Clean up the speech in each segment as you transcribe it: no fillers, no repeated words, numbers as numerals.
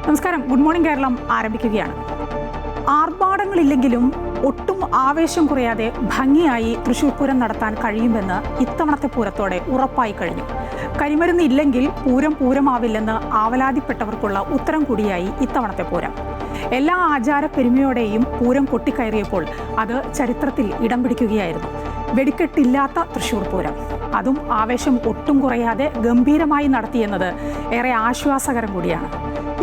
നമസ്കാരം. Good morning Keralam ആരംഭിക്കുകയാണ്. ആർഭാടങ്ങളില്ലെങ്കിലും ഒട്ടും ആവേശം കുറയാതെ ഭംഗിയായി തൃശ്ശൂർ പൂരം നടത്താൻ കഴിയുമെന്ന് ഇത്തവണത്തെ പൂരത്തോടെ ഉറപ്പായി കഴിഞ്ഞു. കരിമരുന്ന് ഇല്ലെങ്കിൽ പൂരം പൂരമാവില്ലെന്ന് ആവലാതിപ്പെട്ടവർക്കുള്ള ഉത്തരം കൂടിയായി ഇത്തവണത്തെ പൂരം. എല്ലാ ആചാര പെരുമയോടെയും പൂരം കൊട്ടിക്കയറിയപ്പോൾ അത് ചരിത്രത്തിൽ ഇടം പിടിക്കുകയായിരുന്നു. വെടിക്കെട്ടില്ലാത്ത തൃശ്ശൂർ പൂരം, അതും ആവേശം ഒട്ടും കുറയാതെ ഗംഭീരമായി നടത്തിയെന്നത് ഏറെ ആശ്വാസകരം കൂടിയാണ്.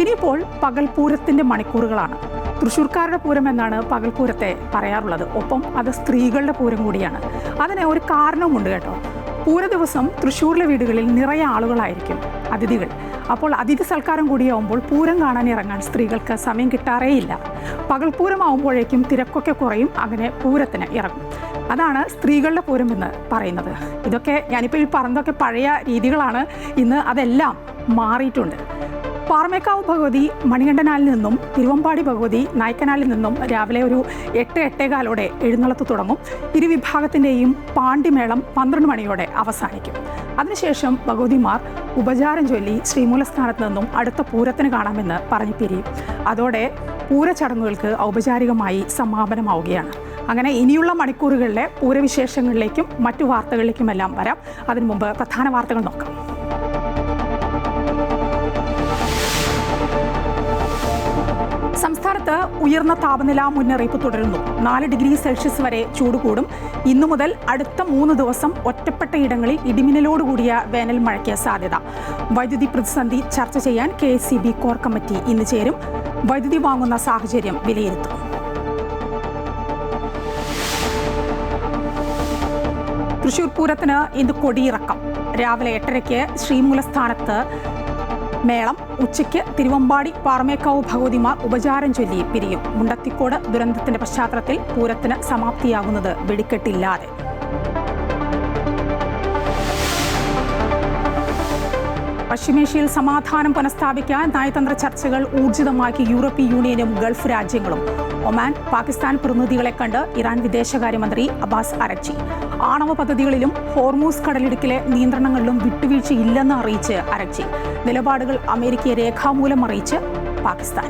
ഇനിയിപ്പോൾ പകൽപൂരത്തിൻ്റെ മണിക്കൂറുകളാണ്. തൃശ്ശൂർക്കാരുടെ പൂരം എന്നാണ് പകൽപൂരത്തെ പറയാറുള്ളത്. ഒപ്പം അത് സ്ത്രീകളുടെ പൂരം കൂടിയാണ്. അതിന് ഒരു കാരണവുമുണ്ട് കേട്ടോ. പൂര ദിവസം തൃശ്ശൂരിലെ വീടുകളിൽ നിറയെ ആളുകളായിരിക്കും, അതിഥികൾ. അപ്പോൾ അതിഥി സൽക്കാരം കൂടിയാവുമ്പോൾ പൂരം കാണാൻ ഇറങ്ങാൻ സ്ത്രീകൾക്ക് സമയം കിട്ടാറേയില്ല. പകൽപൂരമാവുമ്പോഴേക്കും തിരക്കൊക്കെ കുറയും, അങ്ങനെ പൂരത്തിന് ഇറങ്ങും. അതാണ് സ്ത്രീകളുടെ പൂരം എന്ന് പറയുന്നത്. ഇതൊക്കെ ഞാനിപ്പോൾ ഈ പറഞ്ഞതൊക്കെ പഴയ രീതികളാണ്. ഇന്ന് അതെല്ലാം മാറിയിട്ടുണ്ട്. പാറമേക്കാവ് ഭഗവതി മണികണ്ഠനാലിൽ നിന്നും തിരുവമ്പാടി ഭഗവതി നായ്ക്കനാലിൽ നിന്നും രാവിലെ ഒരു 8-8:15 എഴുന്നള്ളത്ത് തുടങ്ങും. ഇരുവിഭാഗത്തിൻ്റെയും പാണ്ടിമേളം 12 മണിയോടെ അവസാനിക്കും. അതിനുശേഷം ഭഗവതിമാർ ഉപചാരം ചൊല്ലി ശ്രീമൂലസ്ഥാനത്ത് നിന്നും അടുത്ത പൂരത്തിന് കാണാമെന്ന് പറഞ്ഞു പിരിയും. അതോടെ പൂരച്ചടങ്ങുകൾക്ക് ഔപചാരികമായി സമാപനമാവുകയാണ്. അങ്ങനെ ഇനിയുള്ള മണിക്കൂറുകളിലെ പൂരവിശേഷങ്ങളിലേക്കും മറ്റു വാർത്തകളിലേക്കുമെല്ലാം വരാം. അതിനു മുമ്പ് പ്രധാന വാർത്തകൾ നോക്കാം. സംസ്ഥാനത്ത് ഉയർന്ന താപനില മുന്നറിയിപ്പ് തുടരുന്നു. 4 ഡിഗ്രി സെൽഷ്യസ് വരെ ചൂട് കൂടും. ഇന്നു മുതൽ അടുത്ത 3 ദിവസം ഒറ്റപ്പെട്ട ഇടങ്ങളിൽ ഇടിമിന്നലോടുകൂടിയ വേനൽ മഴയ്ക്ക് സാധ്യത. വൈദ്യുതി പ്രതിസന്ധി ചർച്ച ചെയ്യാൻ KSEB കോർ കമ്മിറ്റി ഇന്ന് ചേരും. വൈദ്യുതി വാങ്ങുന്ന സാഹചര്യം വിലയിരുത്തും. തൃശ്ശൂർ പൂരത്തിന് ഇന്ന് കൊടിയിറക്കം. രാവിലെ 8:30 ശ്രീമൂലസ്ഥാനത്ത് മേളം. ഉച്ചയ്ക്ക് തിരുവമ്പാടി പാറമേക്കാവ് ഭഗവതിമാർ ഉപചാരം ചൊല്ലി പിരിയും. മുണ്ടത്തിക്കോട് ദുരന്തത്തിന്റെ പശ്ചാത്തലത്തിൽ പൂരത്തിന് സമാപ്തിയാകുന്നത് വെടിക്കെട്ടില്ലാതെ. പശ്ചിമേഷ്യയിൽ സമാധാനം പുനഃസ്ഥാപിക്കാൻ നയതന്ത്ര ചർച്ചകൾ ഊർജിതമാക്കി യൂറോപ്യൻ യൂണിയനും ഗൾഫ് രാജ്യങ്ങളും. ഒമാൻ, പാകിസ്ഥാൻ പ്രതിനിധികളെ കണ്ട് ഇറാൻ വിദേശകാര്യമന്ത്രി അബ്ബാസ് അരക്ചി. ആണവ പദ്ധതികളിലും ഹോർമൂസ് കടലിടുക്കിലെ നിയന്ത്രണങ്ങളിലും വിട്ടുവീഴ്ചയില്ലെന്ന് അറിയിച്ച് അരക്ചി. നിലപാടുകൾ അമേരിക്കയെ രേഖാമൂലം അറിയിച്ച് പാകിസ്ഥാൻ.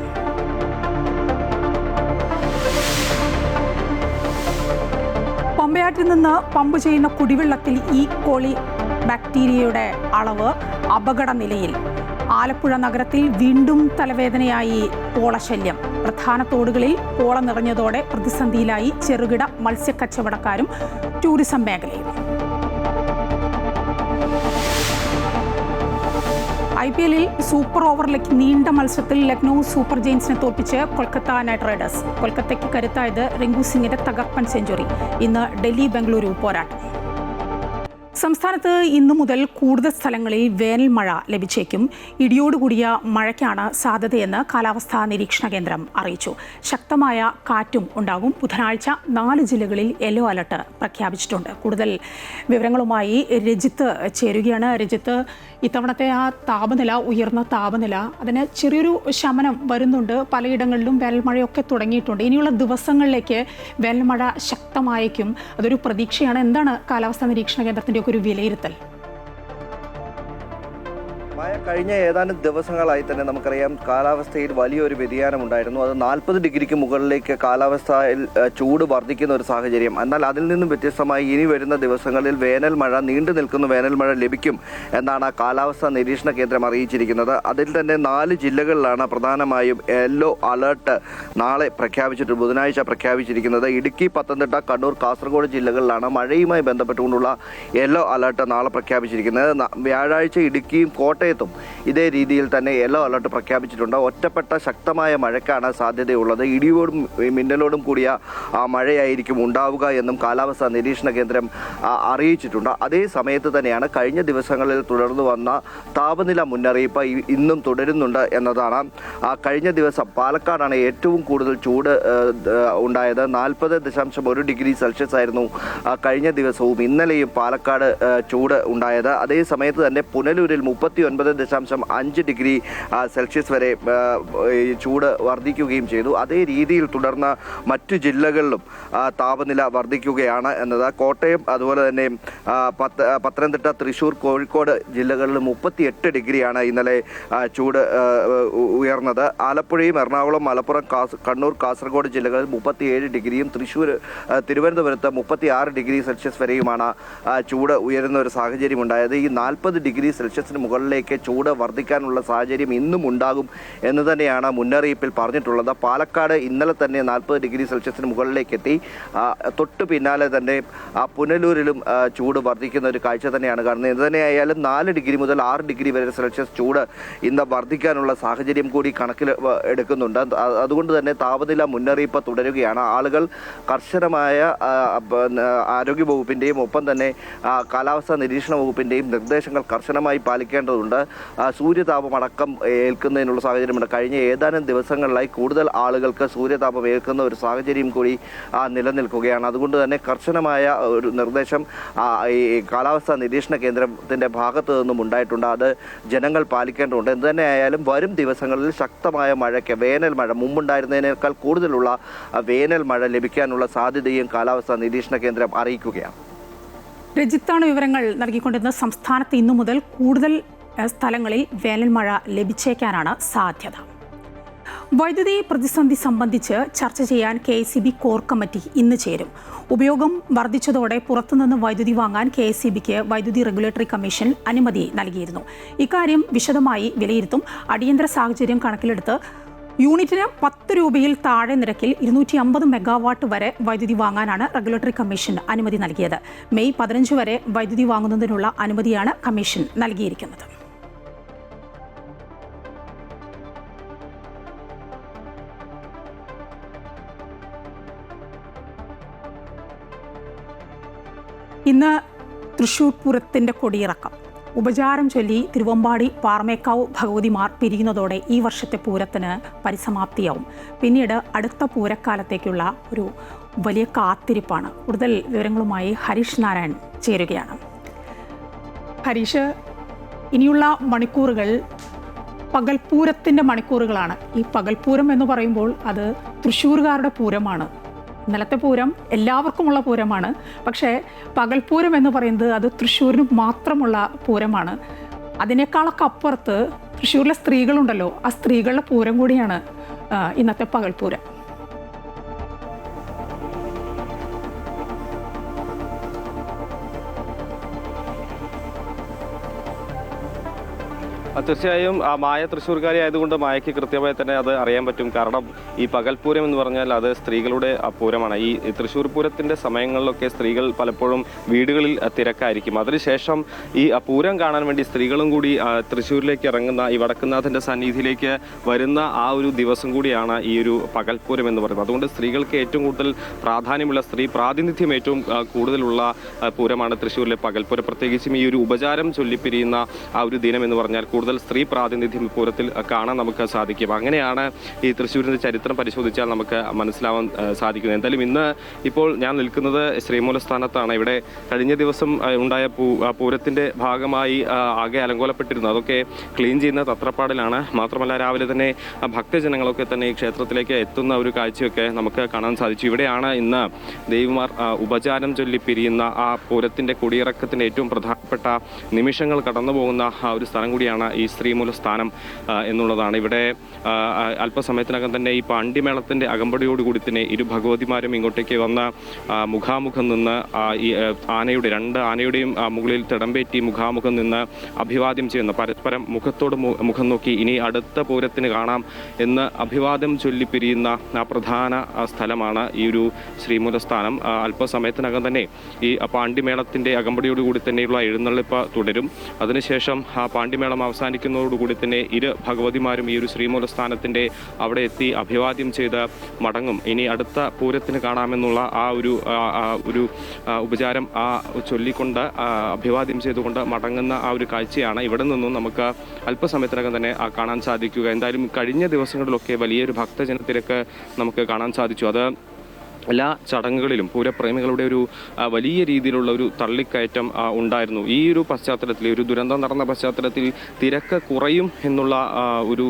പമ്പയാറ്റിൽ നിന്ന് പമ്പ് ചെയ്യുന്ന കുടിവെള്ളത്തിൽ ഈ കോളി ബാക്ടീരിയയുടെ അളവ് അപകട നിലയിൽ. ആലപ്പുഴ നഗരത്തിൽ വീണ്ടും തലവേദനയായി പോളശല്യം. പ്രധാന തോടുകളിൽ പോള നിറഞ്ഞതോടെ പ്രതിസന്ധിയിലായി ചെറുകിട മത്സ്യക്കച്ചവടക്കാരും ടൂറിസം മേഖലയും. IPL-ൽ സൂപ്പർ ഓവറിലേക്ക് നീണ്ട മത്സരത്തിൽ ലക്നൗ സൂപ്പർ ജയൻസിനെ തോൽപ്പിച്ച് കൊൽക്കത്ത നൈറ്റ് റൈഡേഴ്സ്. കൊൽക്കത്തയ്ക്ക് കരുത്തായത് റിങ്കു സിംഗിന്റെ തകർപ്പൻ സെഞ്ചുറി. ഇന്ന് ഡൽഹി ബംഗളൂരു പോരാട്ടം. സംസ്ഥാനത്ത് ഇന്നു മുതൽ കൂടുതൽ സ്ഥലങ്ങളിൽ വേനൽ മഴ ലഭിച്ചേക്കും. ഇടിയോടുകൂടിയ മഴയ്ക്കാണ് സാധ്യതയെന്ന് കാലാവസ്ഥാ നിരീക്ഷണ കേന്ദ്രം അറിയിച്ചു. ശക്തമായ കാറ്റും ഉണ്ടാകും. ബുധനാഴ്ച 4 ജില്ലകളിൽ യെല്ലോ അലർട്ട് പ്രഖ്യാപിച്ചിട്ടുണ്ട്. കൂടുതൽ വിവരങ്ങളുമായി രജിത്ത് ചേരുകയാണ്. രജിത്ത്, ഇത്തവണത്തെ ആ താപനില, ഉയർന്ന താപനില, അതിന് ചെറിയൊരു ശമനം വരുന്നുണ്ട്. പലയിടങ്ങളിലും വേനൽമഴയൊക്കെ തുടങ്ങിയിട്ടുണ്ട്. ഇനിയുള്ള ദിവസങ്ങളിലേക്ക് വേനൽമഴ ശക്തമായേക്കും. അതൊരു പ്രതീക്ഷയാണ്. എന്താണ് കാലാവസ്ഥാ നിരീക്ഷണ കേന്ദ്രത്തിൻ്റെ ഒരു വിലയിരുത്തൽ? കഴിഞ്ഞ ഏതാനും ദിവസങ്ങളായി തന്നെ നമുക്കറിയാം കാലാവസ്ഥയിൽ വലിയൊരു വ്യതിയാനം ഉണ്ടായിരുന്നു. അത് 40 ഡിഗ്രിക്ക് മുകളിലേക്ക് കാലാവസ്ഥയിൽ ചൂട് വർദ്ധിക്കുന്ന ഒരു സാഹചര്യം. എന്നാൽ അതിൽ നിന്നും വ്യത്യസ്തമായി ഇനി വരുന്ന ദിവസങ്ങളിൽ വേനൽ മഴ, നീണ്ടു നിൽക്കുന്ന വേനൽ മഴ ലഭിക്കും എന്നാണ് കാലാവസ്ഥാ നിരീക്ഷണ കേന്ദ്രം അറിയിച്ചിരിക്കുന്നത്. അതിൽ തന്നെ 4 ജില്ലകളിലാണ് പ്രധാനമായും യെല്ലോ അലേർട്ട് നാളെ പ്രഖ്യാപിച്ചിട്ട് ബുധനാഴ്ച പ്രഖ്യാപിച്ചിരിക്കുന്നത്. ഇടുക്കി, പത്തനംതിട്ട, കണ്ണൂർ, കാസർഗോഡ് ജില്ലകളിലാണ് മഴയുമായി ബന്ധപ്പെട്ടുകൊണ്ടുള്ള യെല്ലോ അലേർട്ട് നാളെ പ്രഖ്യാപിച്ചിരിക്കുന്നത്. വ്യാഴാഴ്ച ഇടുക്കിയും കോട്ടയത്തും ഇതേ രീതിയിൽ തന്നെ യെല്ലോ അലർട്ട് പ്രഖ്യാപിച്ചിട്ടുണ്ട്. ഒറ്റപ്പെട്ട ശക്തമായ മഴയ്ക്കാണ് സാധ്യതയുള്ളത്. ഇടിയോടും മിന്നലോടും കൂടിയ മഴയായിരിക്കും ഉണ്ടാവുക എന്നും കാലാവസ്ഥാ നിരീക്ഷണ കേന്ദ്രം അറിയിച്ചിട്ടുണ്ട്. അതേ സമയത്ത് തന്നെയാണ് കഴിഞ്ഞ ദിവസങ്ങളിൽ തുടർന്നു വന്ന താപനില മുന്നറിയിപ്പ് ഇന്നും തുടരുന്നുണ്ട് എന്നതാണ്. കഴിഞ്ഞ ദിവസം പാലക്കാടാണ് ഏറ്റവും കൂടുതൽ ചൂട് ഉണ്ടായത്. 40.1 ഡിഗ്രി സെൽഷ്യസ് ആയിരുന്നു കഴിഞ്ഞ ദിവസവും ഇന്നലെയും പാലക്കാട് ചൂട് ഉണ്ടായത്. അതേ സമയത്ത് തന്നെ പുനലൂരിൽ 39 40.5 ഡിഗ്രി സെൽഷ്യസ് വരെ ഈ ചൂട് വർദ്ധിക്കുകയും ചെയ്തു. അതേ രീതിയിൽ തുടർന്ന് മറ്റു ജില്ലകളിലും താപനില വർദ്ധിക്കുകയാണ് എന്നത്. കോട്ടയം, അതുപോലെ തന്നെ പത്തനംതിട്ട, തൃശ്ശൂർ, കോഴിക്കോട് ജില്ലകളിൽ 38 ഡിഗ്രിയാണ് ഇന്നലെ ചൂട് ഉയർന്നത്. ആലപ്പുഴയും എറണാകുളം, മലപ്പുറം, കണ്ണൂർ, കാസർഗോഡ് ജില്ലകളിൽ 37 ഡിഗ്രിയും തിരുവനന്തപുരത്ത് 36 ഡിഗ്രി സെൽഷ്യസ് വരെയുമാണ് ചൂട് ഉയരുന്ന ഒരു സാഹചര്യം ഉണ്ടായത്. ഈ 40 ഡിഗ്രി സെൽഷ്യസിന് മുകളിലേക്ക് ചൂട് വർദ്ധിക്കാനുള്ള സാഹചര്യം ഇന്നും ഉണ്ടാകും എന്ന് തന്നെയാണ് മുന്നറിയിപ്പിൽ പറഞ്ഞിട്ടുള്ളത്. പാലക്കാട് ഇന്നലെ തന്നെ 40 ഡിഗ്രി സെൽഷ്യസിന് മുകളിലേക്ക് എത്തി. തൊട്ടു പിന്നാലെ തന്നെ പുനലൂരിലും ചൂട് വർദ്ധിക്കുന്ന ഒരു കാഴ്ച തന്നെയാണ് കാണുന്നത്. ഇത് തന്നെയായാലും 4 ഡിഗ്രി മുതൽ 6 ഡിഗ്രി വരെ സെൽഷ്യസ് ചൂട് ഇന്ന് വർദ്ധിക്കാനുള്ള സാഹചര്യം കൂടി കണക്കിൽ എടുക്കുന്നുണ്ട്. അതുകൊണ്ട് തന്നെ താപനില മുന്നറിയിപ്പ് തുടരുകയാണ്. ആളുകൾ കർശനമായ ആരോഗ്യ വകുപ്പിൻ്റെയും ഒപ്പം തന്നെ കാലാവസ്ഥാ നിരീക്ഷണ വകുപ്പിൻ്റെയും നിർദ്ദേശങ്ങൾ കർശനമായി പാലിക്കേണ്ടതുണ്ട്. സൂര്യതാപമടക്കം ഏൽക്കുന്നതിനുള്ള സാഹചര്യമുണ്ട്. കഴിഞ്ഞ ഏതാനും ദിവസങ്ങളിലായി കൂടുതൽ ആളുകൾക്ക് സൂര്യതാപം ഏൽക്കുന്ന ഒരു സാഹചര്യം കൂടി നിലനിൽക്കുകയാണ്. അതുകൊണ്ട് തന്നെ കർശനമായ ഒരു നിർദ്ദേശം ഈ കാലാവസ്ഥാ നിരീക്ഷണ കേന്ദ്രത്തിൻ്റെ ഭാഗത്തു നിന്നും ഉണ്ടായിട്ടുണ്ട്. അത് ജനങ്ങൾ പാലിക്കേണ്ടതുണ്ട്. എന്ത് തന്നെ ആയാലും വരും ദിവസങ്ങളിൽ ശക്തമായ മഴയ്ക്ക്, വേനൽ മഴ, മുമ്പുണ്ടായിരുന്നതിനേക്കാൾ കൂടുതലുള്ള വേനൽ മഴ ലഭിക്കാനുള്ള സാധ്യതയും കാലാവസ്ഥാ നിരീക്ഷണ കേന്ദ്രം അറിയിക്കുകയാണ്. രജിത്താണ് വിവരങ്ങൾ നൽകിക്കൊണ്ടിരുന്നത്. സംസ്ഥാനത്ത് ഇന്നു മുതൽ കൂടുതൽ സ്ഥലങ്ങളിൽ വേനൽ മഴ ലഭിച്ചേക്കാനാണ് സാധ്യത. വൈദ്യുതി പ്രതിസന്ധി സംബന്ധിച്ച് ചർച്ച ചെയ്യാൻ KSEB കോർ കമ്മിറ്റി ഇന്ന് ചേരും. ഉപയോഗം വർദ്ധിച്ചതോടെ പുറത്തുനിന്ന് വൈദ്യുതി വാങ്ങാൻ KSEBക്ക് വൈദ്യുതി റെഗുലേറ്ററി കമ്മീഷൻ അനുമതി നൽകിയിരുന്നു. ഇക്കാര്യം വിശദമായി വിലയിരുത്തും. അടിയന്തര സാഹചര്യം കണക്കിലെടുത്ത് യൂണിറ്റിന് 10 രൂപയിൽ താഴെ നിരക്കിൽ 250 മെഗാവാട്ട് വരെ വൈദ്യുതി വാങ്ങാനാണ് റെഗുലേറ്ററി കമ്മീഷൻ അനുമതി നൽകിയത്. മെയ് 15 വരെ വൈദ്യുതി വാങ്ങുന്നതിനുള്ള അനുമതിയാണ് കമ്മീഷൻ നൽകിയിരിക്കുന്നത്. ഇന്ന് തൃശ്ശൂർ പൂരത്തിൻ്റെ കൊടിയിറക്കം. ഉപചാരം ചൊല്ലി തിരുവമ്പാടി, പാറമേക്കാവ് ഭഗവതിമാർ പിരിയുന്നതോടെ ഈ വർഷത്തെ പൂരത്തിന് പരിസമാപ്തിയാവും. പിന്നീട് അടുത്ത പൂരക്കാലത്തേക്കുള്ള ഒരു വലിയ കാത്തിരിപ്പാണ്. കൂടുതൽ വിവരങ്ങളുമായി ഹരീഷ് നാരായൺ ചേരുകയാണ്. ഹരീഷ്, ഇനിയുള്ള മണിക്കൂറുകൾ പകൽപൂരത്തിൻ്റെ മണിക്കൂറുകളാണ്. ഈ പകൽപൂരം എന്ന് പറയുമ്പോൾ അത് തൃശ്ശൂർകാരുടെ പൂരമാണ്. ഇന്നലത്തെ പൂരം എല്ലാവർക്കുമുള്ള പൂരമാണ്. പക്ഷേ പകൽപൂരം എന്ന് പറയുന്നത് അത് തൃശ്ശൂരിന് മാത്രമുള്ള പൂരമാണ്. അതിനേക്കാളൊക്കെ അപ്പുറത്ത് തൃശ്ശൂരിലെ സ്ത്രീകളുണ്ടല്ലോ, ആ സ്ത്രീകളുടെ പൂരം കൂടിയാണ് ഇന്നത്തെ പകൽപൂരം. തീർച്ചയായും മായ തൃശ്ശൂർക്കാരി ആയതുകൊണ്ട് മായയ്ക്ക് കൃത്യമായി തന്നെ അത് അറിയാൻ പറ്റും. കാരണം ഈ പകൽപൂരം എന്ന് പറഞ്ഞാൽ അത് സ്ത്രീകളുടെ പൂരമാണ്. ഈ തൃശ്ശൂർ പൂരത്തിൻ്റെ സമയങ്ങളിലൊക്കെ സ്ത്രീകൾ പലപ്പോഴും വീടുകളിൽ തിരക്കായിരിക്കും. അതിനുശേഷം ഈ പൂരം കാണാൻ വേണ്ടി സ്ത്രീകളും കൂടി തൃശ്ശൂരിലേക്ക് ഇറങ്ങുന്ന, ഈ വടക്കുന്നാഥൻ്റെ സന്നിധിയിലേക്ക് വരുന്ന ആ ഒരു ദിവസം കൂടിയാണ് ഈ ഒരു പകൽപൂരം എന്ന് പറയുന്നത്. അതുകൊണ്ട് സ്ത്രീകൾക്ക് ഏറ്റവും കൂടുതൽ പ്രാധാന്യമുള്ള, സ്ത്രീ പ്രാതിനിധ്യം ഏറ്റവും കൂടുതലുള്ള പൂരമാണ് തൃശ്ശൂരിലെ പകൽപൂരം. പ്രത്യേകിച്ചും ഈ ഒരു ഉപചാരം ചൊല്ലിപ്പിരിയുന്ന ആ ഒരു ദിനം എന്ന് പറഞ്ഞാൽ കൂടുതൽ സ്ത്രീ പ്രാതിനിധ്യം പൂരത്തിൽ കാണാൻ നമുക്ക് സാധിക്കും. അങ്ങനെയാണ് ഈ തൃശ്ശൂരിൻ്റെ ചരിത്രം പരിശോധിച്ചാൽ നമുക്ക് മനസ്സിലാവാൻ സാധിക്കുന്നത്. എന്തായാലും ഇന്ന് ഇപ്പോൾ ഞാൻ നിൽക്കുന്നത് ശ്രീമൂലസ്ഥാനത്താണ്. ഇവിടെ കഴിഞ്ഞ ദിവസം ഉണ്ടായ പൂരത്തിൻ്റെ ഭാഗമായി ആകെ അലങ്കോലപ്പെട്ടിരുന്നു. അതൊക്കെ ക്ലീൻ ചെയ്യുന്ന തത്രപ്പാടിലാണ്. മാത്രമല്ല രാവിലെ തന്നെ ഭക്തജനങ്ങളൊക്കെ തന്നെ ഈ ക്ഷേത്രത്തിലേക്ക് എത്തുന്ന ഒരു കാഴ്ചയൊക്കെ നമുക്ക് കാണാൻ സാധിച്ചു. ഇവിടെയാണ് ഇന്ന് ദേവിമാർ ഉപചാരം ചൊല്ലി പിരിയുന്ന ആ പൂരത്തിൻ്റെ കൊടിയിറക്കത്തിൻ്റെ ഏറ്റവും പ്രധാനപ്പെട്ട നിമിഷങ്ങൾ കടന്നു പോകുന്ന ആ ഒരു സ്ഥലം കൂടിയാണ് ഈ ശ്രീമൂലസ്ഥാനം എന്നുള്ളതാണ്. ഇവിടെ അല്പസമയത്തിനകം തന്നെ ഈ പാണ്ഡിമേളത്തിൻ്റെ അകമ്പടിയോടുകൂടി തന്നെ ഇരു ഭഗവതിമാരും ഇങ്ങോട്ടേക്ക് വന്ന മുഖാമുഖം നിന്ന് ഈ ആനയുടെ, 2 ആനയുടെയും മുകളിൽ തിടമ്പേറ്റി മുഖാമുഖം നിന്ന് അഭിവാദ്യം ചെയ്യുന്ന, പരസ്പരം മുഖത്തോട് മുഖം നോക്കി ഇനി അടുത്ത പൂരത്തിന് കാണാം എന്ന് അഭിവാദ്യം ചൊല്ലിപ്പിരിയുന്ന പ്രധാന സ്ഥലമാണ് ഈ ഒരു ശ്രീമൂലസ്ഥാനം. അല്പസമയത്തിനകം തന്നെ ഈ പാണ്ഡിമേളത്തിൻ്റെ അകമ്പടിയോടുകൂടി തന്നെയുള്ള എഴുന്നള്ളിപ്പ് തുടരും. അതിനുശേഷം പാണ്ഡിമേളം അവസാനിക്കുന്നതോടുകൂടി തന്നെ ഇരു ഭഗവതിമാരും ഈ ഒരു ശ്രീമൂലസ്ഥാനത്തിൻ്റെ അവിടെ എത്തി അഭിവാദ്യം ചെയ്ത് മടങ്ങും. ഇനി അടുത്ത പൂരത്തിന് കാണാമെന്നുള്ള ആ ഒരു ഉപചാരം ചൊല്ലിക്കൊണ്ട് അഭിവാദ്യം ചെയ്തുകൊണ്ട് മടങ്ങുന്ന ആ ഒരു കാഴ്ചയാണ് ഇവിടെ നിന്നും നമുക്ക് അല്പസമയത്തിനകം തന്നെ കാണാൻ സാധിക്കുക. എന്തായാലും കഴിഞ്ഞ ദിവസങ്ങളിലൊക്കെ വലിയൊരു ഭക്തജനത്തിരക്ക് നമുക്ക് കാണാൻ സാധിച്ചു. അത് എല്ലാ ചടങ്ങുകളിലും പൂരപ്രേമികളുടെ ഒരു വലിയ രീതിയിലുള്ള ഒരു തള്ളിക്കയറ്റം ഉണ്ടായിരുന്നു. ഈ ഒരു പശ്ചാത്തലത്തിൽ, ഒരു ദുരന്തം നടന്ന പശ്ചാത്തലത്തിൽ തിരക്ക് കുറയും എന്നുള്ള ഒരു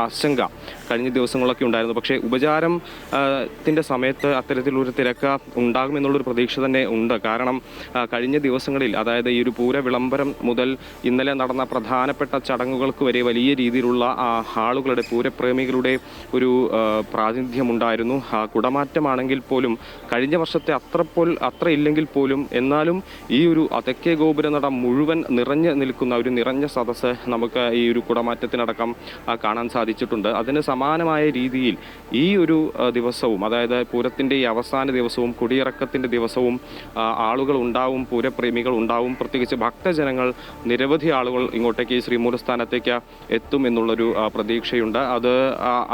ആശങ്ക കഴിഞ്ഞ ദിവസങ്ങളൊക്കെ ഉണ്ടായിരുന്നു. പക്ഷേ ഉപചാരത്തിൻ്റെ സമയത്ത് അത്തരത്തിലൊരു തിരക്ക് ഉണ്ടാകുമെന്നുള്ളൊരു പ്രതീക്ഷ തന്നെ ഉണ്ട്. കാരണം കഴിഞ്ഞ ദിവസങ്ങളിൽ, അതായത് ഈ ഒരു പൂര വിളംബരം മുതൽ ഇന്നലെ നടന്ന പ്രധാനപ്പെട്ട ചടങ്ങുകൾക്ക് വരെ വലിയ രീതിയിലുള്ള ആളുകളുടെ, പൂരപ്രേമികളുടെ ഒരു പ്രാതിനിധ്യമുണ്ടായിരുന്നു. കുടമാറ്റമാണെങ്കിൽ പോലും കഴിഞ്ഞ വർഷത്തെ അത്ര ഇല്ലെങ്കിൽ പോലും എന്നാലും ഈ ഒരു തെക്കേ ഗോപുരനട മുഴുവൻ നിറഞ്ഞു നിൽക്കുന്ന ഒരു നിറഞ്ഞ സദസ്സ് നമുക്ക് ഈ ഒരു കുടമാറ്റത്തിനടക്കം കാണാൻ സാധിച്ചിട്ടുണ്ട്. അതിന് സമാനമായ രീതിയിൽ ഈ ഒരു ദിവസവും, അതായത് പൂരത്തിൻ്റെ ഈ അവസാന ദിവസവും കൊടിയിറക്കത്തിൻ്റെ ദിവസവും ആളുകൾ ഉണ്ടാവും, പൂരപ്രേമികൾ ഉണ്ടാവും. പ്രത്യേകിച്ച് ഭക്തജനങ്ങൾ, നിരവധി ആളുകൾ ഇങ്ങോട്ടേക്ക് ഈ ശ്രീമൂലസ്ഥാനത്തേക്ക് എത്തും എന്നുള്ളൊരു പ്രതീക്ഷയുണ്ട്. അത്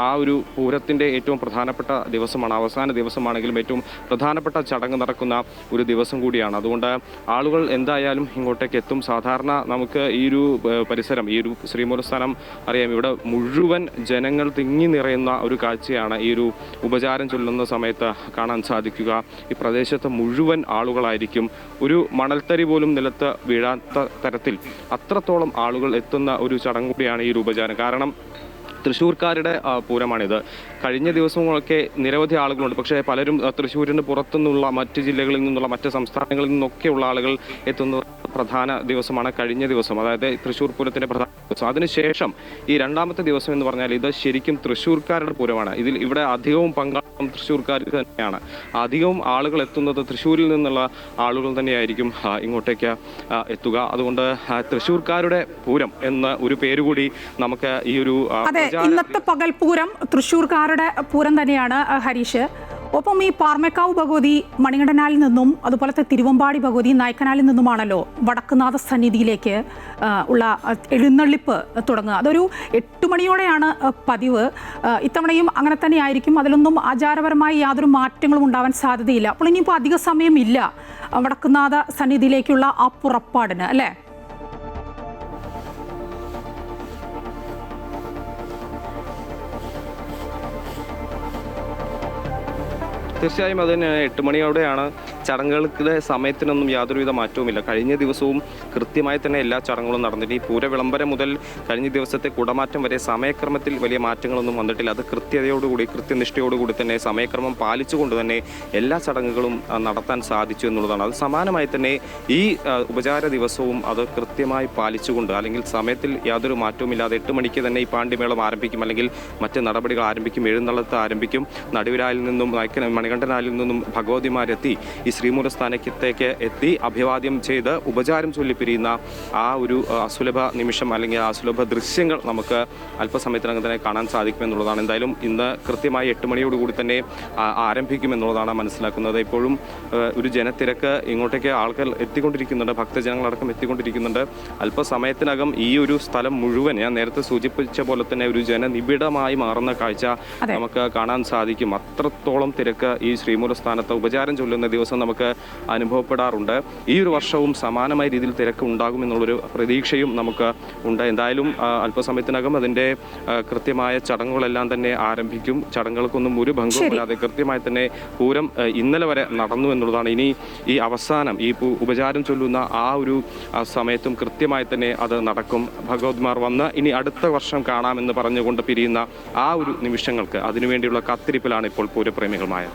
ആ ഒരു പൂരത്തിൻ്റെ ഏറ്റവും പ്രധാനപ്പെട്ട ദിവസമാണ്. അവസാന ദിവസമാണെങ്കിലും ഏറ്റവും പ്രധാനപ്പെട്ട ചടങ്ങ് നടക്കുന്ന ഒരു ദിവസം കൂടിയാണ്. അതുകൊണ്ട് ആളുകൾ എന്തായാലും ഇങ്ങോട്ടേക്ക് എത്തും. സാധാരണ നമുക്ക് ഈ ഒരു പരിസരം, ഈ ഒരു ശ്രീമൂലസ്ഥാനം അറിയാം, ഇവിടെ മുഴുവൻ ജനങ്ങൾ തിങ്ങി നിറയുന്ന ഒരു കാഴ്ചയാണ് ഈ ഒരു ഉപചാരം ചൊല്ലുന്ന സമയത്ത് കാണാൻ സാധിക്കുക. ഈ പ്രദേശത്ത് മുഴുവൻ ആളുകളായിരിക്കും. ഒരു മണൽത്തരി പോലും നിലത്ത് വീഴാത്ത തരത്തിൽ അത്രത്തോളം ആളുകൾ എത്തുന്ന ഒരു ചടങ്ങ് കൂടിയാണ് ഈ ഒരു ഉപചാരം. കാരണം തൃശ്ശൂർക്കാരുടെ പൂരമാണിത്. കഴിഞ്ഞ ദിവസങ്ങളൊക്കെ നിരവധി ആളുകളുണ്ട്. പക്ഷേ പലരും തൃശ്ശൂരിന് പുറത്തുനിന്നുള്ള, മറ്റ് ജില്ലകളിൽ നിന്നുള്ള, മറ്റ് സംസ്ഥാനങ്ങളിൽ നിന്നൊക്കെയുള്ള ആളുകൾ എത്തുന്ന പ്രധാന ദിവസമാണ് കഴിഞ്ഞ ദിവസം, അതായത് തൃശ്ശൂർ പൂരത്തിൻ്റെ പ്രധാന ദിവസം. അതിനുശേഷം ഈ രണ്ടാമത്തെ ദിവസം എന്ന് പറഞ്ഞാൽ ഇത് ശരിക്കും തൃശ്ശൂർക്കാരുടെ പൂരമാണ്. ഇവിടെ അധികവും പങ്കാളിത്തം തൃശ്ശൂർക്കാർ തന്നെയാണ്. അധികവും ആളുകൾ എത്തുന്നത് തൃശ്ശൂരിൽ നിന്നുള്ള ആളുകൾ തന്നെയായിരിക്കും ഇങ്ങോട്ടേക്ക് എത്തുക. അതുകൊണ്ട് തൃശ്ശൂർക്കാരുടെ പൂരം എന്ന ഒരു പേരുകൂടി നമുക്ക് ഈ ഒരു ഇന്നത്തെ പകൽപൂരം തൃശ്ശൂർക്കാരുടെ പൂരം തന്നെയാണ് ഹരീഷ്. ഒപ്പം ഈ പാർമേക്കാവ് ഭഗവതി മണികണ്ഠനാലിൽ നിന്നും അതുപോലത്തെ തിരുവമ്പാടി ഭഗവതി നായ്ക്കനാലിൽ നിന്നുമാണല്ലോ വടക്കുനാഥ സന്നിധിയിലേക്ക് ഉള്ള എഴുന്നള്ളിപ്പ് തുടങ്ങുക. അതൊരു 8 മണിയോടെയാണ് പതിവ്. ഇത്തവണയും അങ്ങനെ തന്നെ ആയിരിക്കും. അതിലൊന്നും ആചാരപരമായി യാതൊരു മാറ്റങ്ങളും ഉണ്ടാവാൻ സാധ്യതയില്ല. അപ്പോൾ ഇനിയിപ്പോൾ അധിക സമയമില്ല വടക്കുനാഥ സന്നിധിയിലേക്കുള്ള ആ പുറപ്പാടിന്, അല്ലേ? തീർച്ചയായും അതിന് 8 മണിയോടെയാണ്. ചടങ്ങുകളുടെ സമയത്തിനൊന്നും യാതൊരുവിധ മാറ്റവുമില്ല. കഴിഞ്ഞ ദിവസവും കൃത്യമായി തന്നെ എല്ലാ ചടങ്ങുകളും നടന്നിട്ട് ഈ പൂര വിളംബരം മുതൽ കഴിഞ്ഞ ദിവസത്തെ കുടമാറ്റം വരെ സമയക്രമത്തിൽ വലിയ മാറ്റങ്ങളൊന്നും വന്നിട്ടില്ല. അത് കൃത്യതയോടുകൂടി, കൃത്യനിഷ്ഠയോടുകൂടി തന്നെ സമയക്രമം പാലിച്ചുകൊണ്ട് തന്നെ എല്ലാ ചടങ്ങുകളും നടത്താൻ സാധിച്ചു എന്നുള്ളതാണ്. അത് സമാനമായി തന്നെ ഈ ഉപചാര ദിവസവും അത് കൃത്യമായി പാലിച്ചുകൊണ്ട്, അല്ലെങ്കിൽ സമയത്തിൽ യാതൊരു മാറ്റവുമില്ലാതെ 8 മണിക്ക് തന്നെ ഈ പാണ്ഡിമേളം ആരംഭിക്കും, അല്ലെങ്കിൽ മറ്റ് നടപടികൾ ആരംഭിക്കും. എഴുന്നള്ളത്ത് ആരംഭിക്കും. നടുവിലാലിൽ നിന്നും മണികണ്ഠനാലിൽ നിന്നും ഭഗവതിമാരെത്തി ഈ ശ്രീമൂലസ്ഥാനത്തേക്ക് എത്തി അഭിവാദ്യം ചെയ്ത് ഉപചാരം ചൊല്ലി പിരിയുന്ന ആ ഒരു അസുലഭ നിമിഷം, അല്ലെങ്കിൽ അസുലഭ ദൃശ്യങ്ങൾ നമുക്ക് അല്പസമയത്തിനകം തന്നെ കാണാൻ സാധിക്കുമെന്നുള്ളതാണ്. എന്തായാലും ഇന്ന് കൃത്യമായി 8 മണിയോടുകൂടി തന്നെ ആരംഭിക്കുമെന്നുള്ളതാണ് മനസ്സിലാക്കുന്നത്. ഇപ്പോഴും ഒരു ജനത്തിരക്ക് ഇങ്ങോട്ടേക്ക് ആൾക്കാർ എത്തിക്കൊണ്ടിരിക്കുന്നുണ്ട്, ഭക്തജനങ്ങളടക്കം എത്തിക്കൊണ്ടിരിക്കുന്നുണ്ട്. അല്പസമയത്തിനകം ഈ ഒരു സ്ഥലം മുഴുവൻ, ഞാൻ നേരത്തെ സൂചിപ്പിച്ച പോലെ തന്നെ, ഒരു ജനനിബിഡമായി മാറുന്ന കാഴ്ച നമുക്ക് കാണാൻ സാധിക്കും. അത്രത്തോളം തിരക്ക് ഈ ശ്രീമൂലസ്ഥാനത്ത് ഉപചാരം ചൊല്ലുന്ന ദിവസം നമുക്ക് അനുഭവപ്പെടാറുണ്ട്. ഈ ഒരു വർഷവും സമാനമായ രീതിയിൽ തിരക്ക് ഉണ്ടാകുമെന്നുള്ളൊരു പ്രതീക്ഷയും നമുക്ക് ഉണ്ട്. എന്തായാലും അല്പസമയത്തിനകം അതിൻ്റെ കൃത്യമായ ചടങ്ങുകളെല്ലാം തന്നെ ആരംഭിക്കും. ചടങ്ങുകൾക്കൊന്നും ഒരു ഭംഗവുമില്ലാതെ കൃത്യമായി തന്നെ പൂരം ഇന്നലെ വരെ നടന്നു എന്നുള്ളതാണ്. ഇനി ഈ അവസാനം ഈ ഉപചാരം ചൊല്ലുന്ന ആ ഒരു സമയത്തും കൃത്യമായി തന്നെ അത് നടക്കും. ഭഗവത്മാർ വന്ന് ഇനി അടുത്ത വർഷം കാണാമെന്ന് പറഞ്ഞുകൊണ്ട് പിരിയുന്ന ആ ഒരു നിമിഷങ്ങൾക്ക് അതിനുവേണ്ടിയുള്ള കാത്തിരിപ്പിലാണ് ഇപ്പോൾ പൂരപ്രേമികളുമായ.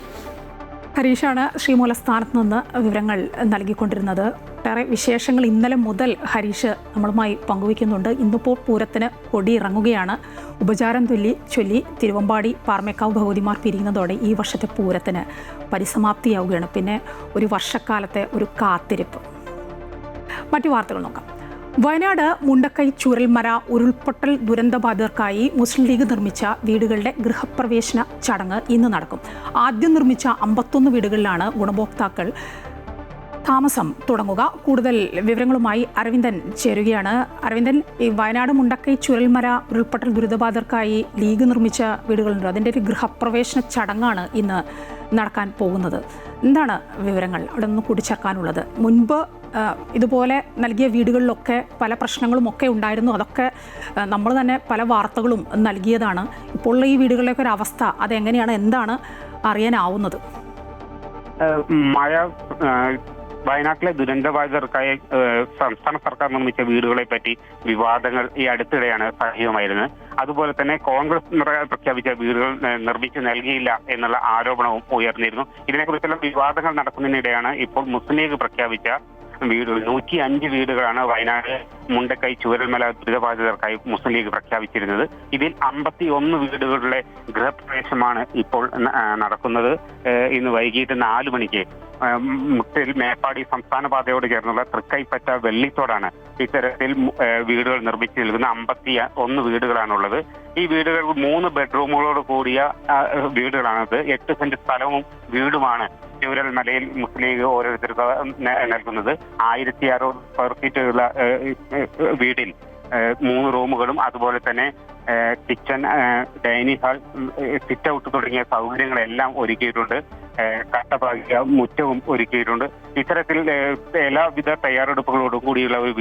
ഹരീഷാണ് ശ്രീമൂലസ്ഥാനത്ത് നിന്ന് വിവരങ്ങൾ നൽകിക്കൊണ്ടിരുന്നത്. ഏറെ വിശേഷങ്ങൾ ഇന്നലെ മുതൽ ഹരീഷ് നമ്മളുമായി പങ്കുവയ്ക്കുന്നുണ്ട്. ഇന്നിപ്പോൾ പൂരത്തിന് കൊടിയിറങ്ങുകയാണ്. ഉപചാരം ചൊല്ലി തിരുവമ്പാടി പാർമേക്കാവ് ഭഗവതിമാർ പിരിയുന്നതോടെ ഈ വർഷത്തെ പൂരത്തിന് പരിസമാപ്തിയാവുകയാണ്. പിന്നെ ഒരു വർഷക്കാലത്തെ ഒരു കാത്തിരിപ്പ്. മറ്റു വാർത്തകൾ നോക്കാം. വയനാട് മുണ്ടക്കൈ ചൂരൽമല ഉരുൾപൊട്ടൽ ദുരന്തബാധിതർക്കായി മുസ്ലിം ലീഗ് നിർമ്മിച്ച വീടുകളുടെ ഗൃഹപ്രവേശന ചടങ്ങ് ഇന്ന് നടക്കും. ആദ്യം നിർമ്മിച്ച 51 വീടുകളിലാണ് ഗുണഭോക്താക്കൾ താമസം തുടങ്ങുക. കൂടുതൽ വിവരങ്ങളുമായി അരവിന്ദൻ ചേരുകയാണ്. അരവിന്ദൻ, ഈ വയനാട് മുണ്ടക്കൈ ചുരൽമല ഉരുൾപൊട്ടൽ ദുരിതബാധിതർക്കായി ലീഗ് നിർമ്മിച്ച വീടുകളുണ്ട്. അതിൻ്റെ ഒരു ഗൃഹപ്രവേശന ചടങ്ങാണ് ഇന്ന് നടക്കാൻ പോകുന്നത്. എന്താണ് വിവരങ്ങൾ അവിടെ നിന്ന് കൂട്ടിച്ചേർക്കാനുള്ളത്? മുൻപ് ഇതുപോലെ നൽകിയ വീടുകളിലൊക്കെ പല പ്രശ്നങ്ങളും ഒക്കെ ഉണ്ടായിരുന്നു. അതൊക്കെ നമ്മൾ തന്നെ പല വാർത്തകളും നൽകിയതാണ്. ഇപ്പോൾ ഈ വീടുകളിലൊക്കെ ഒരു അവസ്ഥ അതെങ്ങനെയാണ്, എന്താണ് അറിയാനാവുന്നത്? മഴ വയനാട്ടിലെ ദുരന്തബാധിതർക്കായി സംസ്ഥാന സർക്കാർ നിർമ്മിച്ച വീടുകളെ പറ്റി വിവാദങ്ങൾ ഈ അടുത്തിടെയാണ് സജീവമായിരുന്നത്. അതുപോലെ തന്നെ കോൺഗ്രസ് പ്രഖ്യാപിച്ച വീടുകൾ നിർമ്മിച്ചു നൽകിയില്ല എന്നുള്ള ആരോപണവും ഉയർന്നിരുന്നു. ഇതിനെക്കുറിച്ചുള്ള വിവാദങ്ങൾ നടക്കുന്നതിനിടെയാണ് ഇപ്പോൾ മുസ്ലിം ലീഗ് പ്രഖ്യാപിച്ച വീടുകൾ 105 വീടുകളാണ് വയനാട് മുണ്ടക്കൈ ചൂരൽമല ദുരിതബാധിതർക്കായി മുസ്ലിം ലീഗ് പ്രഖ്യാപിച്ചിരുന്നത്. ഇതിൽ 51 വീടുകളുടെ ഗൃഹപ്രവേശമാണ് ഇപ്പോൾ നടക്കുന്നത്. ഇന്ന് വൈകിട്ട് 4 മണിക്ക് മുട്ടിൽ മേപ്പാടി സംസ്ഥാന പാതയോട് ചേർന്നുള്ള തൃക്കൈപ്പറ്റ വെള്ളിത്തോടാണ് ഇത്തരത്തിൽ വീടുകൾ നിർമ്മിച്ചു നൽകുന്ന 51 വീടുകളാണുള്ളത്. ഈ വീടുകൾ 3 ബെഡ്റൂമുകളോട് കൂടിയ വീടുകളാണത്. 8 സെന്റ് സ്ഥലവും വീടുമാണ് ചൂരൽമലയിൽ മുസ്ലിം ലീഗ് ഓരോരുത്തർക്കും നൽകുന്നത്. 1060 സ്ക്വയർ ഫീറ്റുള്ള വീടിൽ 3 റൂമുകളും അതുപോലെ തന്നെ kitchen, dining hall, sit out തുടങ്ങിയ സൗകര്യങ്ങളെല്ലാം ഒരുക്കിയിട്ടുണ്ട്. കട്ടപ്പാകിയ മുറ്റവും ഒരുക്കിയിട്ടുണ്ട്. ഇത്തരത്തിൽ എല്ലാവിധ തയ്യാറെടുപ്പുകളോടും കൂടിയുള്ള ഒരു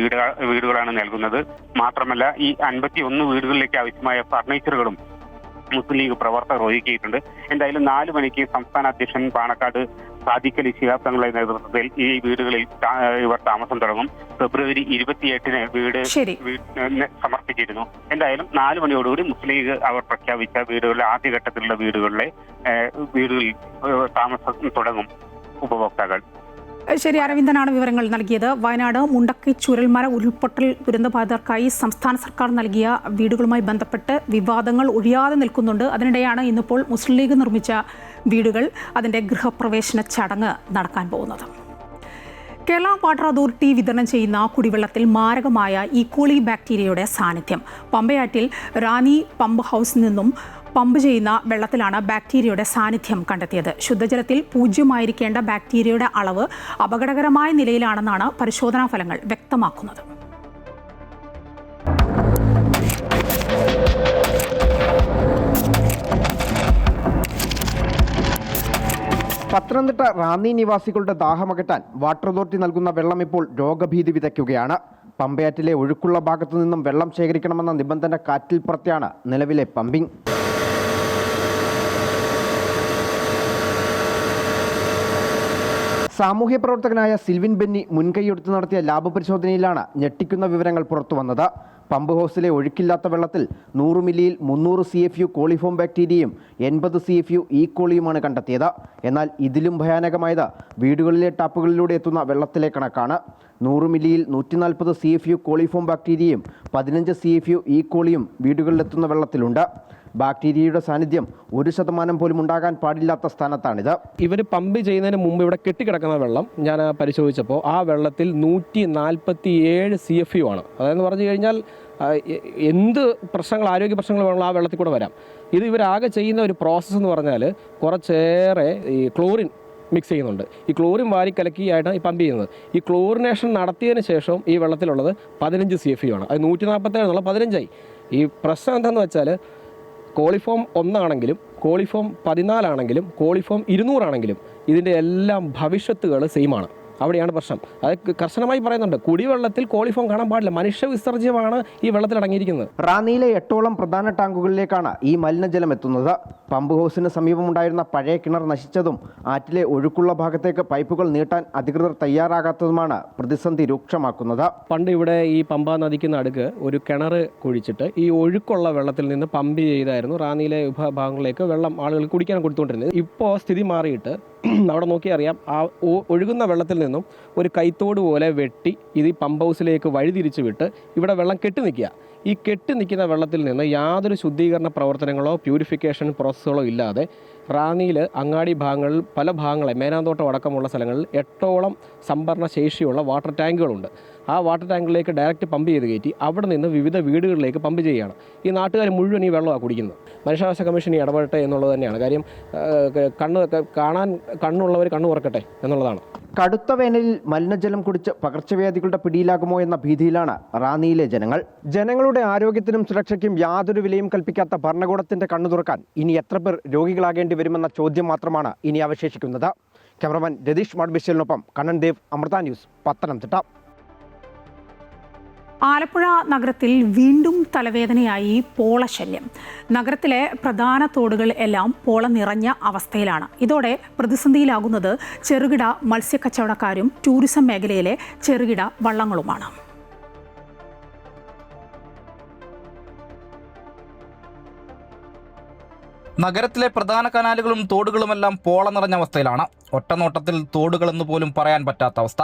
വീടുകളാണ് നൽകുന്നത്. മാത്രമല്ല ഈ 51 വീടുകളിലേക്ക് ആവശ്യമായ ഫർണിച്ചറുകളും മുസ്ലിം ലീഗ് പ്രവർത്തകർ ഒരുക്കിയിട്ടുണ്ട്. എന്തായാലും 4 മണിക്ക് സംസ്ഥാന അധ്യക്ഷൻ പാണക്കാട് സാദിഖ് അലി ശിഹാബ് തങ്ങളുടെ നേതൃത്വത്തിൽ ഈ വീടുകളിൽ ഇവർ താമസം തുടങ്ങും. ഫെബ്രുവരി 28-ന് വീട് സമർപ്പിച്ചിരുന്നു. എന്തായാലും 4 മണിയോടുകൂടി മുസ്ലിം ലീഗ് അവർ പ്രഖ്യാപിച്ച വീടുകളിലെ ആദ്യഘട്ടത്തിലുള്ള വീടുകളിൽ താമസം തുടങ്ങും ഉപഭോക്താക്കൾ. ശരി, അരവിന്ദനാണ് വിവരങ്ങൾ നൽകിയത്. വയനാട് മുണ്ടക്കൈ ചുരൽമല ഉരുൾപൊട്ടൽ ദുരന്തബാധിതർക്കായി സംസ്ഥാന സർക്കാർ നൽകിയ വീടുകളുമായി ബന്ധപ്പെട്ട് വിവാദങ്ങൾ ഒഴിയാതെ നിൽക്കുന്നുണ്ട്. അതിനിടെയാണ് ഇന്നിപ്പോൾ മുസ്ലിം ലീഗ് നിർമ്മിച്ച വീടുകൾ അതിൻ്റെ ഗൃഹപ്രവേശന ചടങ്ങ് നടക്കാൻ പോകുന്നത്. കേരള വാട്ടർ അതോറിറ്റി വിതരണം ചെയ്യുന്ന കുടിവെള്ളത്തിൽ മാരകമായ ഈക്കോളി ബാക്ടീരിയയുടെ സാന്നിധ്യം. പമ്പയാറ്റിൽ റാന്നി പമ്പ് ഹൗസിൽ നിന്നും പമ്പ് ചെയ്യുന്ന വെള്ളത്തിലാണ് ബാക്ടീരിയയുടെ സാന്നിധ്യം കണ്ടെത്തിയത്. ശുദ്ധജലത്തിൽ 0 ബാക്ടീരിയയുടെ അളവ് അപകടകരമായ നിലയിലാണെന്നാണ് പരിശോധനാ ഫലങ്ങൾ വ്യക്തമാക്കുന്നത്. പത്തനംതിട്ട റാന്നി നിവാസികളുടെ ദാഹമകറ്റാൻ വാട്ടർ അതോറിറ്റി നൽകുന്ന വെള്ളം ഇപ്പോൾ രോഗഭീതി വിതയ്ക്കുകയാണ്. പമ്പയാറ്റിലെ ഒഴുക്കുള്ള ഭാഗത്തു നിന്നും വെള്ളം ശേഖരിക്കണമെന്ന നിബന്ധന കാറ്റിൽ പുറത്തെയാണ് നിലവിലെ പമ്പിംഗ്. സാമൂഹ്യ പ്രവർത്തകനായ സിൽവിൻ ബെന്നി മുൻകൈയെടുത്ത് നടത്തിയ ലാബ് പരിശോധനയിലാണ് ഞെട്ടിക്കുന്ന വിവരങ്ങൾ പുറത്തുവന്നത്. പമ്പ് ഹൗസിലെ ഒഴുക്കില്ലാത്ത വെള്ളത്തിൽ 100 മില്ലിയിൽ 300 CFU കോളിഫോം ബാക്ടീരിയയും 80 CFU ഈക്കോളിയുമാണ് കണ്ടെത്തിയത്. എന്നാൽ ഇതിലും ഭയാനകമായത് വീടുകളിലെ ടാപ്പുകളിലൂടെ എത്തുന്ന വെള്ളത്തിലെ കണക്കാണ്. 100 മില്ലിയിൽ 140 CFU കോളിഫോം ബാക്ടീരിയയും 15 CFU ഈക്കോളിയും വീടുകളിലെത്തുന്ന വെള്ളത്തിലുണ്ട്. ബാക്ടീരിയയുടെ സാന്നിധ്യം 1% പോലും ഉണ്ടാകാൻ പാടില്ലാത്ത സ്ഥാനത്താണിത്. ഇവർ പമ്പ് ചെയ്യുന്നതിന് മുമ്പ് ഇവിടെ കെട്ടിക്കിടക്കുന്ന വെള്ളം ഞാൻ പരിശോധിച്ചപ്പോൾ ആ വെള്ളത്തിൽ 147 CFU ആണ്. അതെന്ന് പറഞ്ഞു കഴിഞ്ഞാൽ എന്ത് പ്രശ്നങ്ങൾ, ആരോഗ്യ പ്രശ്നങ്ങൾ വേണമെങ്കിലും ആ വെള്ളത്തിൽ കൂടെ വരാം. ഇത് ഇവരാകെ ചെയ്യുന്ന ഒരു പ്രോസസ്സ് എന്ന് പറഞ്ഞാൽ കുറച്ചേറെ ഈ ക്ലോറിൻ മിക്സ് ചെയ്യുന്നുണ്ട്. ഈ ക്ലോറിൻ വാരി കലക്കിയായിട്ടാണ് ഈ പമ്പ് ചെയ്യുന്നത്. ഈ ക്ലോറിനേഷൻ നടത്തിയതിന് ശേഷം ഈ വെള്ളത്തിലുള്ളത് 15 CFU ആണ്. അത് 147 എന്നുള്ള 15 ഈ പ്രശ്നം എന്താണെന്ന് വെച്ചാൽ കോളിഫോം 1 ആണെങ്കിലും കോളിഫോം 14 ആണെങ്കിലും കോളിഫോം 200 ആണെങ്കിലും ഇതിൻ്റെ എല്ലാം ഭവിഷ്യത്തുകൾ സെയിമാണ്. അവിടെയാണ് പ്രശ്നം. അത് കർശനമായി പറയുന്നുണ്ട്. കുടിവെള്ളത്തിൽ കോളിഫോം കാണാൻ പാടില്ല. മനുഷ്യ വിസർജ്യമാണ് ഈ വെള്ളത്തിൽ അടങ്ങിയിരിക്കുന്നത്. റാന്നിയിലെ 8ഓളം പ്രധാന ടാങ്കുകളിലേക്കാണ് ഈ മലിനജലം എത്തുന്നത്. പമ്പ് ഹൗസിന് സമീപമുണ്ടായിരുന്ന പഴയ കിണർ നശിച്ചതും ആറ്റിലെ ഒഴുക്കുള്ള ഭാഗത്തേക്ക് പൈപ്പുകൾ നീട്ടാൻ അധികൃതർ തയ്യാറാകാത്തതുമാണ് പ്രതിസന്ധി രൂക്ഷമാക്കുന്നത്. പണ്ട് ഇവിടെ ഈ പമ്പാ നദിക്ക് നടുക്ക് ഒരു കിണർ കുഴിച്ചിട്ട് ഈ ഒഴുക്കുള്ള വെള്ളത്തിൽ നിന്ന് പമ്പ് ചെയ്തായിരുന്നു റാന്നിയിലെ വിഭാഗങ്ങളിലേക്ക് വെള്ളം ആളുകൾ കുടിക്കാൻ കൊടുത്തുകൊണ്ടിരുന്നത്. ഇപ്പോൾ സ്ഥിതി മാറിയിട്ട് അവിടെ നോക്കിയാൽ അറിയാം, ആ ഒഴുകുന്ന വെള്ളത്തിൽ നിന്നും ഒരു കൈത്തോട് പോലെ വെട്ടി ഇത് ഈ പമ്പ് ഹൗസിലേക്ക് വഴിതിരിച്ച് വിട്ട് ഇവിടെ വെള്ളം കെട്ടി നിൽക്കുക. ഈ കെട്ടി നിൽക്കുന്ന വെള്ളത്തിൽ നിന്ന് യാതൊരു ശുദ്ധീകരണ പ്രവർത്തനങ്ങളോ പ്യൂരിഫിക്കേഷൻ പ്രോസസ്സുകളോ ഇല്ലാതെ റാന്നിയിൽ അങ്ങാടി ഭാഗങ്ങളിൽ പല ഭാഗങ്ങളെ മേനാന്തോട്ടം അടക്കമുള്ള സ്ഥലങ്ങളിൽ 8ഓളം സംഭരണ ശേഷിയുള്ള വാട്ടർ ടാങ്കുകളുണ്ട്. ആ വാട്ടർ ടാങ്കിലേക്ക് ഡയറക്റ്റ് പമ്പ് ചെയ്ത് കയറ്റി അവിടെ നിന്ന് വിവിധ വീടുകളിലേക്ക് പമ്പ് ചെയ്യുകയാണ്. ഈ നാട്ടുകാർ മുഴുവൻ ഈ വെള്ളമാണ് കുടിക്കുന്നത്. മനുഷ്യാവകാശ കമ്മീഷൻ ഈ ഇടപെടട്ടെ എന്നുള്ളത് തന്നെയാണ് കാര്യം. കണ്ണുള്ളവർ കണ്ണു തുറക്കട്ടെ എന്നുള്ളതാണ്. കടുത്ത വേനലിൽ മലിനജലം കുടിച്ച് പകർച്ചവ്യാധികളുടെ പിടിയിലാകുമോ എന്ന ഭീതിയിലാണ് റാന്നിയിലെ ജനങ്ങൾ. ജനങ്ങളുടെ ആരോഗ്യത്തിനും സുരക്ഷയ്ക്കും യാതൊരു വിലയും കൽപ്പിക്കാത്ത ഭരണകൂടത്തിന്റെ കണ്ണു തുറക്കാൻ ഇനി എത്ര പേർ രോഗികളാകേണ്ടി വരുമെന്ന ചോദ്യം മാത്രമാണ് ഇനി അവശേഷിക്കുന്നത്. ക്യാമറമാൻ രതീഷ് മാഡ്ബിഷ്യലിനൊപ്പം കണ്ണൻ ദേവ്, അമൃത ന്യൂസ്, പത്തനംതിട്ട. ആലപ്പുഴ നഗരത്തിൽ വീണ്ടും തലവേദനയായി പോളശല്യം. നഗരത്തിലെ പ്രധാന തോടുകൾ എല്ലാം പോള നിറഞ്ഞ അവസ്ഥയിലാണ്. ഇതോടെ പ്രതിസന്ധിയിലാകുന്നത് ചെറുകിട മത്സ്യക്കച്ചവടക്കാരും ടൂറിസം മേഖലയിലെ ചെറുകിട വള്ളങ്ങളുമാണ്. നഗരത്തിലെ പ്രധാന കനാലുകളും തോടുകളുമെല്ലാം പോള നിറഞ്ഞ അവസ്ഥയിലാണ്. ഒറ്റനോട്ടത്തിൽ തോടുകളെന്ന് പോലും പറയാൻ പറ്റാത്ത അവസ്ഥ.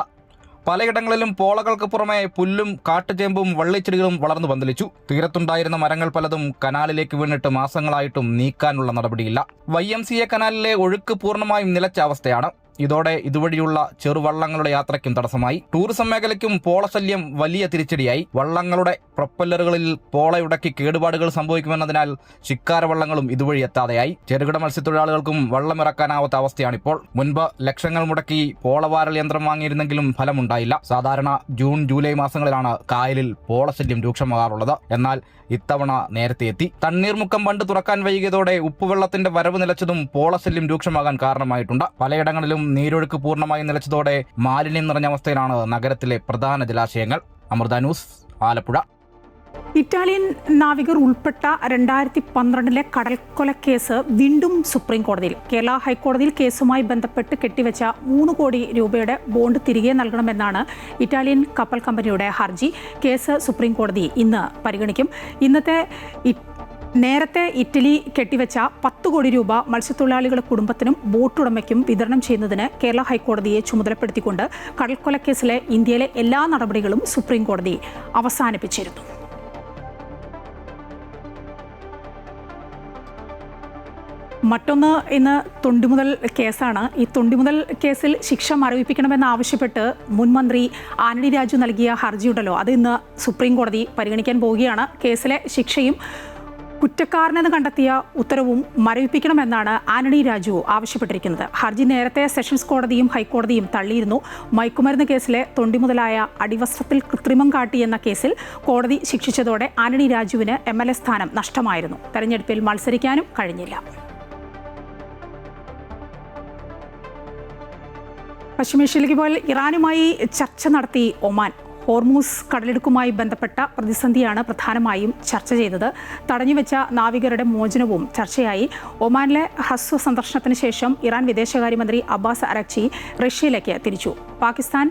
പലയിടങ്ങളിലും പോളകൾക്ക് പുറമെ പുല്ലും കാട്ടുചേമ്പും വള്ളിച്ചെടികളും വളർന്നു പന്തലിച്ചു. തീരത്തുണ്ടായിരുന്ന മരങ്ങൾ പലതും കനാലിലേക്ക് വീണിട്ട് മാസങ്ങളായിട്ടും നീക്കാനുള്ള നടപടിയില്ല. YMCA കനാലിലെ ഒഴുക്ക് പൂർണ്ണമായും നിലച്ച അവസ്ഥയാണ്. ഇതോടെ ഇതുവഴിയുള്ള ചെറുവള്ളങ്ങളുടെ യാത്രയ്ക്കും തടസ്സമായി. ടൂറിസം മേഖലയ്ക്കും പോളശല്യം വലിയ തിരിച്ചടിയായി. വള്ളങ്ങളുടെ പ്രൊപ്പല്ലറുകളിൽ പോളയുടക്കി കേടുപാടുകൾ സംഭവിക്കുമെന്നതിനാൽ ശിക്കാര വള്ളങ്ങളും ഇതുവഴി എത്താതെയായി. ചെറുകിട മത്സ്യത്തൊഴിലാളികൾക്കും വള്ളമിറക്കാനാവാത്ത അവസ്ഥയാണിപ്പോൾ. മുൻപ് ലക്ഷങ്ങൾ മുടക്കി പോളവാരൽ യന്ത്രം വാങ്ങിയിരുന്നെങ്കിലും ഫലമുണ്ടായില്ല. സാധാരണ ജൂൺ ജൂലൈ മാസങ്ങളിലാണ് കായലിൽ പോളശല്യം രൂക്ഷമാകാറുള്ളത്. എന്നാൽ ഇത്തവണ നേരത്തെ എത്തി. തണ്ണീർമുക്കം ബണ്ട് തുറക്കാൻ വൈകിയതോടെ ഉപ്പുവെള്ളത്തിന്റെ വരവ് നിലച്ചതും പോളശല്യം രൂക്ഷമാകാൻ കാരണമായിട്ടുണ്ട്. പലയിടങ്ങളിലും നീരൊഴുക്ക് പൂർണ്ണമായി നിലച്ചതോടെ മാലിന്യം നിറഞ്ഞ അവസ്ഥയിലാണ് നഗരത്തിലെ പ്രധാന ജലാശയങ്ങൾ. അമൃത ന്യൂസ്, ആലപ്പുഴ. ഇറ്റാലിയൻ നാവികർ ഉൾപ്പെട്ട 2012 കടൽക്കൊലക്കേസ് വീണ്ടും സുപ്രീം കോടതിയിൽ. കേരള ഹൈക്കോടതിയിൽ കേസുമായി ബന്ധപ്പെട്ട് കെട്ടിവെച്ച 3 കോടി രൂപയുടെ ബോണ്ട് തിരികെ നൽകണമെന്നാണ് ഇറ്റാലിയൻ കപ്പൽ കമ്പനിയുടെ ഹർജി. കേസ് സുപ്രീം കോടതി ഇന്ന് പരിഗണിക്കും. നേരത്തെ ഇറ്റലി കെട്ടിവെച്ച 10 കോടി രൂപ മത്സ്യത്തൊഴിലാളികളുടെ കുടുംബത്തിനും ബോട്ടുടമയ്ക്കും വിതരണം ചെയ്യുന്നതിന് കേരള ഹൈക്കോടതിയെ ചുമതലപ്പെടുത്തിക്കൊണ്ട് കടൽക്കൊലക്കേസിലെ ഇന്ത്യയിലെ എല്ലാ നടപടികളും സുപ്രീം കോടതി അവസാനിപ്പിച്ചിരുന്നു. മറ്റൊന്ന് ഇന്ന് തൊണ്ടിമുതൽ കേസാണ്. ഈ തൊണ്ടിമുതൽ കേസിൽ ശിക്ഷ മരവിപ്പിക്കണമെന്നാവശ്യപ്പെട്ട് മുൻ മന്ത്രി ആന്റണി രാജു നൽകിയ ഹർജിയുണ്ടല്ലോ, അത് ഇന്ന് സുപ്രീം കോടതി പരിഗണിക്കാൻ പോവുകയാണ്. കേസിലെ ശിക്ഷയും കുറ്റക്കാരനെന്ന് കണ്ടെത്തിയ ഉത്തരവും മരവിപ്പിക്കണമെന്നാണ് ആന്റണി രാജു ആവശ്യപ്പെട്ടിരിക്കുന്നത്. ഹർജി നേരത്തെ സെഷൻസ് കോടതിയും ഹൈക്കോടതിയും തള്ളിയിരുന്നു. മയക്കുമരുന്ന് കേസിലെ തൊണ്ടിമുതലായ അടിവസ്ത്രത്തിൽ കൃത്രിമം കാട്ടിയെന്ന കേസിൽ കോടതി ശിക്ഷിച്ചതോടെ ആന്റണി രാജുവിന് MLA സ്ഥാനം നഷ്ടമായിരുന്നു. തെരഞ്ഞെടുപ്പിൽ മത്സരിക്കാനും കഴിഞ്ഞില്ല. പശ്ചിമേഷ്യയിലേക്ക് പോയാൽ ഇറാനുമായി ചർച്ച നടത്തി ഒമാൻ. ഹോർമൂസ് കടലിടുക്കുമായി ബന്ധപ്പെട്ട പ്രതിസന്ധിയാണ് പ്രധാനമായും ചർച്ച ചെയ്തത്. തടഞ്ഞുവെച്ച നാവികരുടെ മോചനവും ചർച്ചയായി. ഒമാനിലെ ഹ്രസ്വ സന്ദർശനത്തിന് ശേഷം ഇറാൻ വിദേശകാര്യമന്ത്രി അബ്ബാസ് അരക്ചി റഷ്യയിലേക്ക് തിരിച്ചു. പാകിസ്ഥാൻ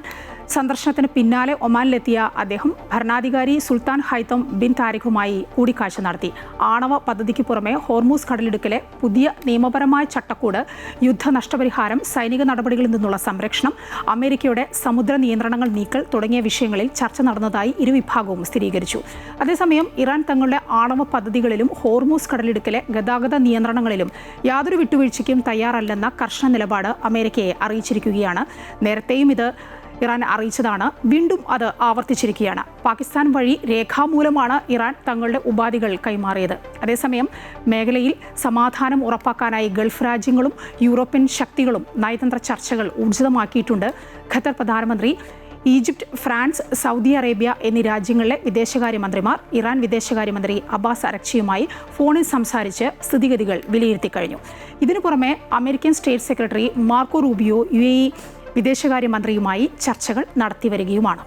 സന്ദർശനത്തിന് പിന്നാലെ ഒമാനിലെത്തിയ അദ്ദേഹം ഭരണാധികാരി സുൽത്താൻ ഹൈതം ബിൻ താരിഖുമായി കൂടിക്കാഴ്ച നടത്തി. ആണവ പദ്ധതിക്ക് പുറമെ ഹോർമൂസ് കടലിടുക്കിലെ പുതിയ നിയമപരമായ ചട്ടക്കൂട്, യുദ്ധ നഷ്ടപരിഹാരം, സൈനിക നടപടികളിൽ നിന്നുള്ള സംരക്ഷണം, അമേരിക്കയുടെ സമുദ്ര നിയന്ത്രണങ്ങൾ നീക്കൽ തുടങ്ങിയ വിഷയങ്ങളിൽ ചർച്ച നടന്നതായി ഇരുവിഭാഗവും സ്ഥിരീകരിച്ചു. അതേസമയം ഇറാൻ തങ്ങളുടെ ആണവ പദ്ധതികളിലും ഹോർമൂസ് കടലിടുക്കിലെ ഗതാഗത നിയന്ത്രണങ്ങളിലും യാതൊരു വിട്ടുവീഴ്ചയ്ക്കും തയ്യാറല്ലെന്ന കർശന നിലപാട് അമേരിക്കയെ അറിയിച്ചിരിക്കുകയാണ്. നേരത്തെയും ഇത് ഇറാൻ അറിയിച്ചതാണ്. വീണ്ടും അത് ആവർത്തിച്ചിരിക്കുകയാണ്. പാകിസ്ഥാൻ വഴി രേഖാമൂലമാണ് ഇറാൻ തങ്ങളുടെ ഉപാധികൾ കൈമാറിയത്. അതേസമയം മേഖലയിൽ സമാധാനം ഉറപ്പാക്കാനായി ഗൾഫ് രാജ്യങ്ങളും യൂറോപ്യൻ ശക്തികളും നയതന്ത്ര ചർച്ചകൾ ഊർജിതമാക്കിയിട്ടുണ്ട്. ഖത്തർ പ്രധാനമന്ത്രി, ഈജിപ്ത്, ഫ്രാൻസ്, സൗദി അറേബ്യ എന്നീ രാജ്യങ്ങളിലെ വിദേശകാര്യമന്ത്രിമാർ ഇറാൻ വിദേശകാര്യമന്ത്രി അബ്ബാസ് അരക്ചിയുമായി ഫോണിൽ സംസാരിച്ച് സ്ഥിതിഗതികൾ വിലയിരുത്തി കഴിഞ്ഞു. ഇതിനു പുറമെ American state secretary Marco Rubio UAE വിദേശകാര്യമന്ത്രിയുമായി ചർച്ചകൾ നടത്തിവരികയുമാണ്.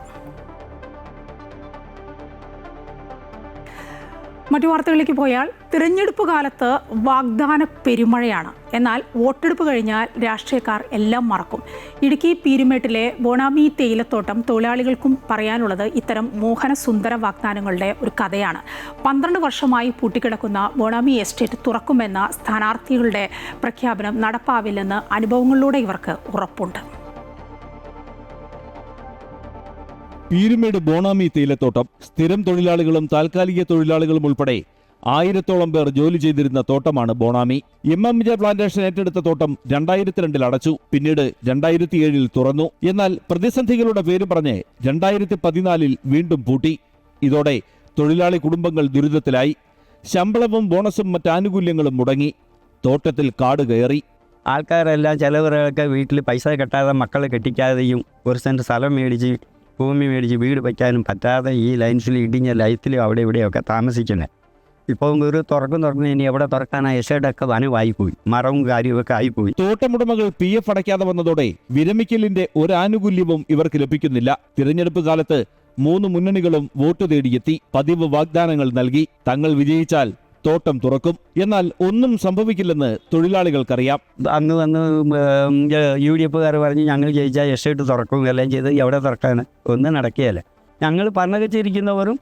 മറ്റു വാർത്തകളിലേക്ക് പോയാൽ തിരഞ്ഞെടുപ്പ് കാലത്ത് വാഗ്ദാന പെരുമഴയാണ്. എന്നാൽ വോട്ടെടുപ്പ് കഴിഞ്ഞാൽ രാഷ്ട്രീയക്കാർ എല്ലാം മറക്കും. ഇടുക്കി പീരുമേട്ടിലെ ബോണാമി തേയിലത്തോട്ടം തൊഴിലാളികൾക്കും പറയാനുള്ളത് ഇത്തരം മോഹന സുന്ദര വാഗ്ദാനങ്ങളുടെ ഒരു കഥയാണ്. 12 വർഷമായി പൂട്ടിക്കിടക്കുന്ന ബോണാമി എസ്റ്റേറ്റ് തുറക്കുമെന്ന സ്ഥാനാർത്ഥികളുടെ പ്രഖ്യാപനം നടപ്പാവില്ലെന്ന് അനുഭവങ്ങളിലൂടെ ഇവർക്ക് ഉറപ്പുണ്ട്. പീരുമേട് ബോണാമി തേയിലത്തോട്ടം സ്ഥിരം തൊഴിലാളികളും താൽക്കാലിക തൊഴിലാളികളും ഉൾപ്പെടെ 1000-ഓളം പേർ ജോലി ചെയ്തിരുന്ന തോട്ടമാണ് ബോണാമി. MMJ പ്ലാന്റേഷൻ ഏറ്റെടുത്ത തോട്ടം 2002 അടച്ചു. പിന്നീട് 2007 തുറന്നു. എന്നാൽ പ്രതിസന്ധികളുടെ പേര് പറഞ്ഞ് 2014 വീണ്ടും പൂട്ടി. ഇതോടെ തൊഴിലാളി കുടുംബങ്ങൾ ദുരിതത്തിലായി. ശമ്പളവും ബോണസും മറ്റാനുകൂല്യങ്ങളും മുടങ്ങി. തോട്ടത്തിൽ കാട് കയറി. ആൾക്കാരെല്ലാം ചിലവരൊക്കെ വീട്ടിൽ പൈസ കെട്ടാതെ മക്കളെ കെട്ടിക്കാതെയും 1 സെന്റ് സ്ഥലം മേടിച്ച് ഭൂമി മേടിച്ച് വീട് വയ്ക്കാനും പറ്റാതെ ഈ ലൈൻസിൽ ഇടിഞ്ഞ ലൈറ്റിലും അവിടെ ഇവിടെയൊക്കെ താമസിക്കുന്നത്. ഇപ്പം ഒരു തുറന്ന് ഇനി എവിടെ തുറക്കാനാ എസ്റ്റേറ്റൊക്കെ വനവായിപ്പോയി, മരവും കാര്യമൊക്കെ ആയിപ്പോയി. തോട്ടമുടമകൾ PF അടയ്ക്കാതെ വന്നതോടെ വിരമിക്കലിന്റെ ഒരു ആനുകൂല്യവും ഇവർക്ക് ലഭിക്കുന്നില്ല. തിരഞ്ഞെടുപ്പ് കാലത്ത് മൂന്ന് മുന്നണികളും വോട്ട് തേടിയെത്തി. പതിവ് വാഗ്ദാനങ്ങൾ നൽകി. തങ്ങൾ വിജയിച്ചാൽ തോട്ടം തുറക്കും. എന്നാൽ ഒന്നും സംഭവിക്കില്ലെന്ന് തൊഴിലാളികൾക്കറിയാം. അന്ന് വന്ന് UDFകാർ പറഞ്ഞ് ഞങ്ങൾ ജയിച്ചാൽ എസ്റ്റേറ്റ് തുറക്കും എല്ലാം ചെയ്ത് എവിടെ തുറക്കാൻ ഒന്നും നടക്കുകയല്ല. ഞങ്ങൾ പറഞ്ഞിരിക്കുന്നവരും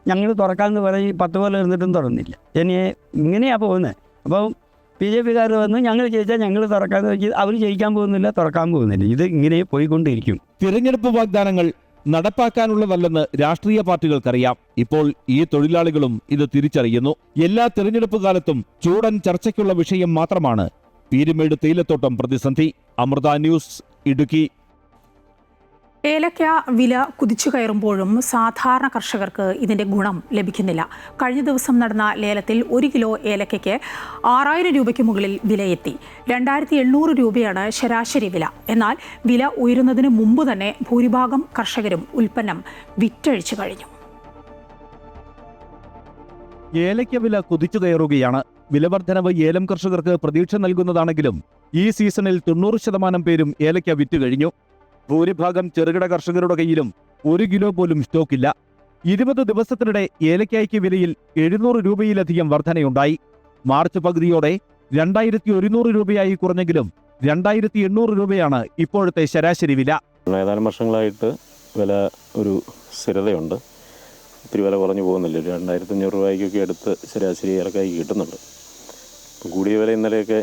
ഞങ്ങൾ തുറക്കാമെന്ന് പറഞ്ഞ് 10 കൊല്ലം ഇരുന്നിട്ടും തുറന്നില്ല. ഇങ്ങനെയാണ് പോകുന്നത്. അപ്പം BJPക്കാർ വന്ന് ഞങ്ങൾ ജയിച്ചാൽ ഞങ്ങൾ തുറക്കാമെന്ന് വെച്ച് അവർ ജയിക്കാൻ പോകുന്നില്ല, തുറക്കാൻ പോകുന്നില്ല. ഇത് ഇങ്ങനെ പോയിക്കൊണ്ടിരിക്കും. തിരഞ്ഞെടുപ്പ് വാഗ്ദാനങ്ങൾ നടപ്പാക്കാനുള്ളതല്ലെന്ന് രാഷ്ട്രീയ പാർട്ടികൾക്കറിയാം. ഇപ്പോൾ ഈ തൊഴിലാളികളും ഇത് തിരിച്ചറിയുന്നു. എല്ലാ തിരഞ്ഞെടുപ്പ് കാലത്തും ചൂടൻ ചർച്ചയ്ക്കുള്ള വിഷയം മാത്രമാണ് പീരുമേട് തേയിലത്തോട്ടം പ്രതിസന്ധി. അമൃത ന്യൂസ്, ഇടുക്കി. ഏലക്ക വില കുതിച്ചു കയറുമ്പോഴും സാധാരണ കർഷകർക്ക് ഇതിന്റെ ഗുണം ലഭിക്കുന്നില്ല. കഴിഞ്ഞ ദിവസം നടന്ന ലേലത്തിൽ 1 കിലോ ഏലക്കയ്ക്ക് 6000 രൂപയ്ക്ക് മുകളിൽ വിലയെത്തി. 2800 രൂപയാണ് ശരാശരി വില. എന്നാൽ വില ഉയരുന്നതിന് മുമ്പ് തന്നെ ഭൂരിഭാഗം കർഷകരും ഉൽപ്പന്നം വിറ്റഴിച്ചു കഴിഞ്ഞു. ഏലക്ക വില കുതിച്ചു കയറുകയാണ്. വിലവർദ്ധനവ് ഏലം കർഷകർക്ക് പ്രതീക്ഷ നൽകുന്നതാണെങ്കിലും ഈ സീസണിൽ 90% പേരും ഏലക്ക വിറ്റ് കഴിഞ്ഞു. ഭൂരിഭാഗം ചെറുകിട കർഷകരുടെ കയ്യിലും 1 കിലോ പോലും സ്റ്റോക്കില്ല. 20 ദിവസത്തിനിടെ ഏലക്കായ്ക്ക് വിലയിൽ 700 രൂപയിലധികം വർധനയുണ്ടായി. മാർച്ച് പകുതിയോടെ 2100 രൂപയായി കുറഞ്ഞെങ്കിലും 2800 രൂപയാണ് ഇപ്പോഴത്തെ ശരാശരി വില. ഏതാനും വർഷങ്ങളായിട്ട് വില ഒരു സ്ഥിരതയുണ്ട്. ഒത്തിരി വില കുറഞ്ഞു പോകുന്നില്ല. 2500 രൂപയ്ക്കൊക്കെ അടുത്ത് ശരാശരി ഏലക്കായ്ക്ക് കിട്ടുന്നുണ്ട്. കൂടിയ വില ഇന്നലെയൊക്കെ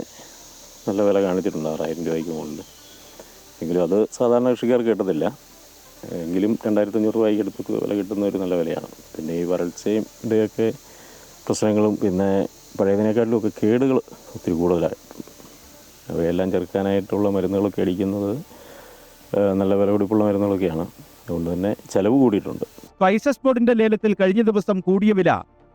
നല്ല വില കാണിച്ചിട്ടുണ്ട്, 6000 രൂപയ്ക്ക് മുകളിൽ. എങ്കിലും അത് സാധാരണ കൃഷിക്കാർക്ക് കിട്ടത്തില്ല. എങ്കിലും 2500 രൂപയ്ക്ക് അടുത്ത് വില കിട്ടുന്ന ഒരു നല്ല വിലയാണ്. പിന്നെ ഈ വരൾച്ചയും ഇടയൊക്കെ പ്രശ്നങ്ങളും പിന്നെ പഴയതിനേക്കാട്ടിലും ഒക്കെ കേടുകൾ ഒത്തിരി കൂടുതലായിട്ടുണ്ട്. അവയെല്ലാം ചെറുക്കാനായിട്ടുള്ള മരുന്നുകളൊക്കെ അടിക്കുന്നത് നല്ല വില പിടിപ്പുള്ള മരുന്നുകളൊക്കെയാണ്. അതുകൊണ്ട് തന്നെ ചെലവ് കൂടിയിട്ടുണ്ട്. സ്പൈസസ് ബോർഡിന്റെ ലേലത്തിൽ കഴിഞ്ഞ ദിവസം കൂടിയ വില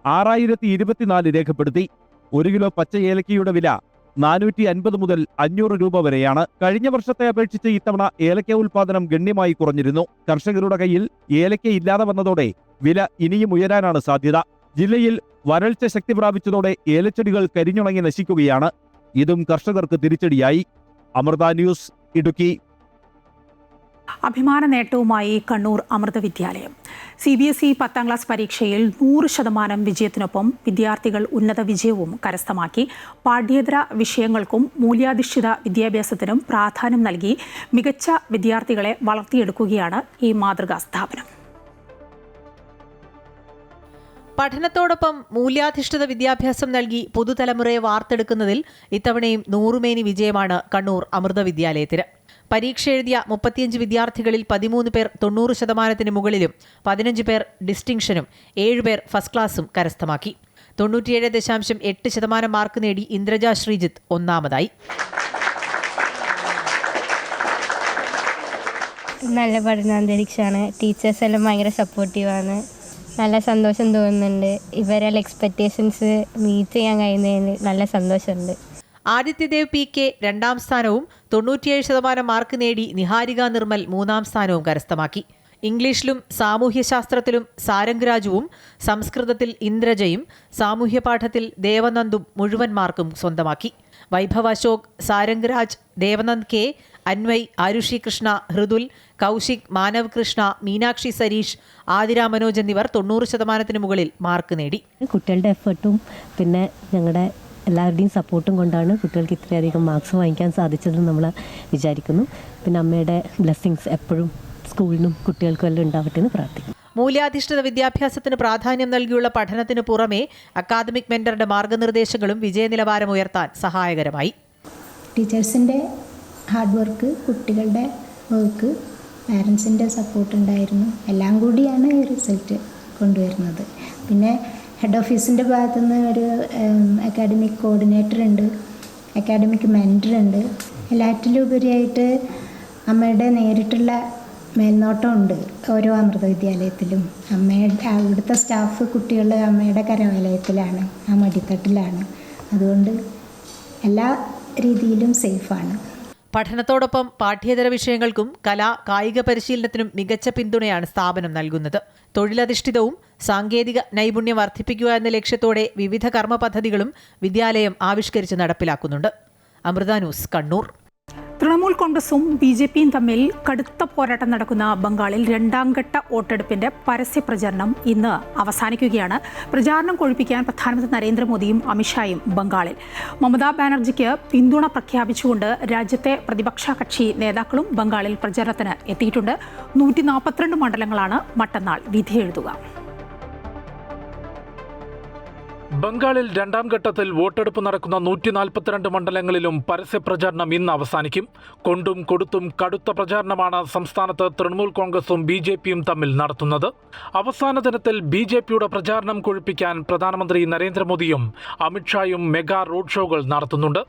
6024 രേഖപ്പെടുത്തി. 1 കിലോ പച്ച ഏലക്കയുടെ വില 450 മുതൽ 500 രൂപ വരെയാണ്. കഴിഞ്ഞ വർഷത്തെ അപേക്ഷിച്ച് ഇത്തവണ ഏലക്ക ഉൽപാദനം ഗണ്യമായി കുറഞ്ഞിരുന്നു. കർഷകരുടെ കയ്യിൽ ഏലക്ക ഇല്ലാതെ വന്നതോടെ വില ഇനിയും ഉയരാനാണ് സാധ്യത. ജില്ലയിൽ വരൾച്ച ശക്തി പ്രാപിച്ചതോടെ ഏലച്ചെടികൾ കരിഞ്ഞുണങ്ങി നശിക്കുകയാണ്. ഇതും കർഷകർക്ക് തിരിച്ചടിയായി. അമൃത ന്യൂസ്, ഇടുക്കി. അഭിമാന നേട്ടവുമായി കണ്ണൂർ അമൃത വിദ്യാലയം. CBSE 10ാം ക്ലാസ് പരീക്ഷയിൽ 100% വിജയത്തിനൊപ്പം വിദ്യാർത്ഥികൾ ഉന്നത വിജയവും കരസ്ഥമാക്കി. പാഠ്യേതര വിഷയങ്ങൾക്കും മൂല്യാധിഷ്ഠിത വിദ്യാഭ്യാസത്തിനും പ്രാധാന്യം നൽകി മികച്ച വിദ്യാർത്ഥികളെ വളർത്തിയെടുക്കുകയാണ് ഈ മാതൃകാ സ്ഥാപനം. പഠനത്തോടൊപ്പം മൂല്യാധിഷ്ഠിത വിദ്യാഭ്യാസം നൽകി പുതുതലമുറയെ വാർത്തെടുക്കുന്നതിൽ ഇത്തവണയും 100 വിജയമാണ് കണ്ണൂർ അമൃത വിദ്യാലയത്തിന്. പരീക്ഷ എഴുതിയ 35 വിദ്യാർത്ഥികളിൽ 13 പേർ 90% മുകളിലും 15 പേർ ഡിസ്റ്റിങ്ഷനും 7 പേർ ഫസ്റ്റ് ക്ലാസും കരസ്ഥമാക്കി. 97.8% മാർക്ക് നേടി ഇന്ദ്രജ ശ്രീജിത്ത് ഒന്നാമതായി. നല്ല പഠനാന്തരീക്ഷമാണ്. ടീച്ചേഴ്സ് എല്ലാം ഭയങ്കര സപ്പോർട്ടീവാണ്. നല്ല സന്തോഷം തോന്നുന്നുണ്ട്. ഇവരെല്ലാം എക്സ്പെക്റ്റേഷൻസ് മീറ്റ് ചെയ്യാൻ കഴിയുന്നതിന് നല്ല സന്തോഷമുണ്ട്. ആദിത്യദേവ് PK 2ാം സ്ഥാനവും 97% മാർക്ക് നേടി നിഹാരിക നിർമ്മൽ 3ാം സ്ഥാനവും കരസ്ഥമാക്കി. ഇംഗ്ലീഷിലും സാമൂഹ്യശാസ്ത്രത്തിലും സാരംഗ് രാജുവും സംസ്കൃതത്തിൽ ഇന്ദ്രജയും സാമൂഹ്യപാഠത്തിൽ ദേവനന്ദും മുഴുവൻ മാർക്കും സ്വന്തമാക്കി. വൈഭവ് അശോക്, സാരംഗ് രാജ്, ദേവനന്ദ് K, അന്വയ്, ആരുഷി കൃഷ്ണ, ഹൃദുൽ, കൗശിക്, മാനവ് കൃഷ്ണ, മീനാക്ഷി സരീഷ്, ആതിര മനോജ് എന്നിവർ 90% മുകളിൽ മാർക്ക് നേടി. കുട്ടികളുടെ എഫേർട്ടും പിന്നെ ഞങ്ങളുടെ എല്ലാവരുടെയും സപ്പോർട്ടും കൊണ്ടാണ് കുട്ടികൾക്ക് ഇത്രയധികം മാർക്സ് വാങ്ങിക്കാൻ സാധിച്ചതെന്ന് നമ്മൾ വിചാരിക്കുന്നു. പിന്നെ അമ്മയുടെ ബ്ലെസ്സിങ്സ് എപ്പോഴും സ്കൂളിനും കുട്ടികൾക്കും എല്ലാം ഉണ്ടാവട്ടെ എന്ന് പ്രാർത്ഥിക്കുന്നു. മൂല്യാധിഷ്ഠിത വിദ്യാഭ്യാസത്തിന് പ്രാധാന്യം നൽകിയുള്ള പഠനത്തിന് പുറമെ അക്കാദമിക് മെന്ററുടെ മാർഗനിർദ്ദേശങ്ങളും വിജയനിലവാരം ഉയർത്താൻ സഹായകരമായി. ടീച്ചേഴ്സിൻ്റെ ഹാർഡ് വർക്ക്, കുട്ടികളുടെ വർക്ക്, പാരൻസിൻ്റെ സപ്പോർട്ട് ഉണ്ടായിരുന്നു. എല്ലാം കൂടിയാണ് ഈ റിസൾട്ട് കൊണ്ടുവരുന്നത്. പിന്നെ ഹെഡ് ഓഫീസിൻ്റെ ഭാഗത്തുനിന്ന് ഒരു അക്കാഡമിക് കോർഡിനേറ്റർ ഉണ്ട്, അക്കാഡമിക് മെൻറ്റർ ഉണ്ട്. എല്ലാറ്റിലും ഉപരിയായിട്ട് അമ്മയുടെ നേരിട്ടുള്ള മേൽനോട്ടമുണ്ട് ഓരോ അമൃത വിദ്യാലയത്തിലും. അവിടുത്തെ സ്റ്റാഫ് കുട്ടികൾ അമ്മയുടെ കരവലയത്തിലാണ്, ആ മടിത്തട്ടിലാണ്. അതുകൊണ്ട് എല്ലാ രീതിയിലും സേഫാണ്. പഠനത്തോടൊപ്പം പാഠ്യേതര വിഷയങ്ങൾക്കും കായിക പരിശീലനത്തിനും മികച്ച പിന്തുണയാണ് സ്ഥാപനം നൽകുന്നത്. തൊഴിലധിഷ്ഠിതവും സാങ്കേതിക നൈപുണ്യം വർദ്ധിപ്പിക്കുക എന്ന ലക്ഷ്യത്തോടെ വിവിധ കർമ്മ പദ്ധതികളും വിദ്യാലയം ആവിഷ്കരിച്ച് നടപ്പിലാക്കുന്നുണ്ട്. അമൃത ന്യൂസ്, കണ്ണൂർ. തൃണമൂൽ കോൺഗ്രസും BJPയും തമ്മിൽ കടുത്ത പോരാട്ടം നടക്കുന്ന ബംഗാളിൽ രണ്ടാം ഘട്ട വോട്ടെടുപ്പിന്റെ പരസ്യ പ്രചരണം ഇന്ന് അവസാനിക്കുകയാണ്. പ്രചാരണം കൊഴുപ്പിക്കാൻ പ്രധാനമന്ത്രി നരേന്ദ്രമോദിയും അമിത്ഷായും ബംഗാളിൽ. മമതാ ബാനർജിക്ക് പിന്തുണ പ്രഖ്യാപിച്ചുകൊണ്ട് രാജ്യത്തെ പ്രതിപക്ഷ കക്ഷി നേതാക്കളും ബംഗാളിൽ പ്രചരണത്തിന് എത്തിയിട്ടുണ്ട്. 142 മണ്ഡലങ്ങളാണ് മറ്റന്നാൾ വിധിയെഴുതുക. ബംഗാളിൽ രണ്ടാം ഘട്ടത്തിൽ വോട്ടെടുപ്പ് നടക്കുന്ന 142 മണ്ഡലങ്ങളിലും പരസ്യപ്രചാരണം ഇന്ന് അവസാനിക്കും. കൊണ്ടും കൊടുത്തും കടുത്ത പ്രചാരണമാണ് സംസ്ഥാനത്ത് തൃണമൂൽ കോൺഗ്രസും BJPയും തമ്മിൽ നടത്തുന്നത്. അവസാന ദിനത്തിൽ BJPയുടെ പ്രചാരണം കൊഴുപ്പിക്കാൻ പ്രധാനമന്ത്രി നരേന്ദ്രമോദിയും അമിത്ഷായും മെഗാ റോഡ് ഷോകൾ നടത്തുന്നുണ്ട്.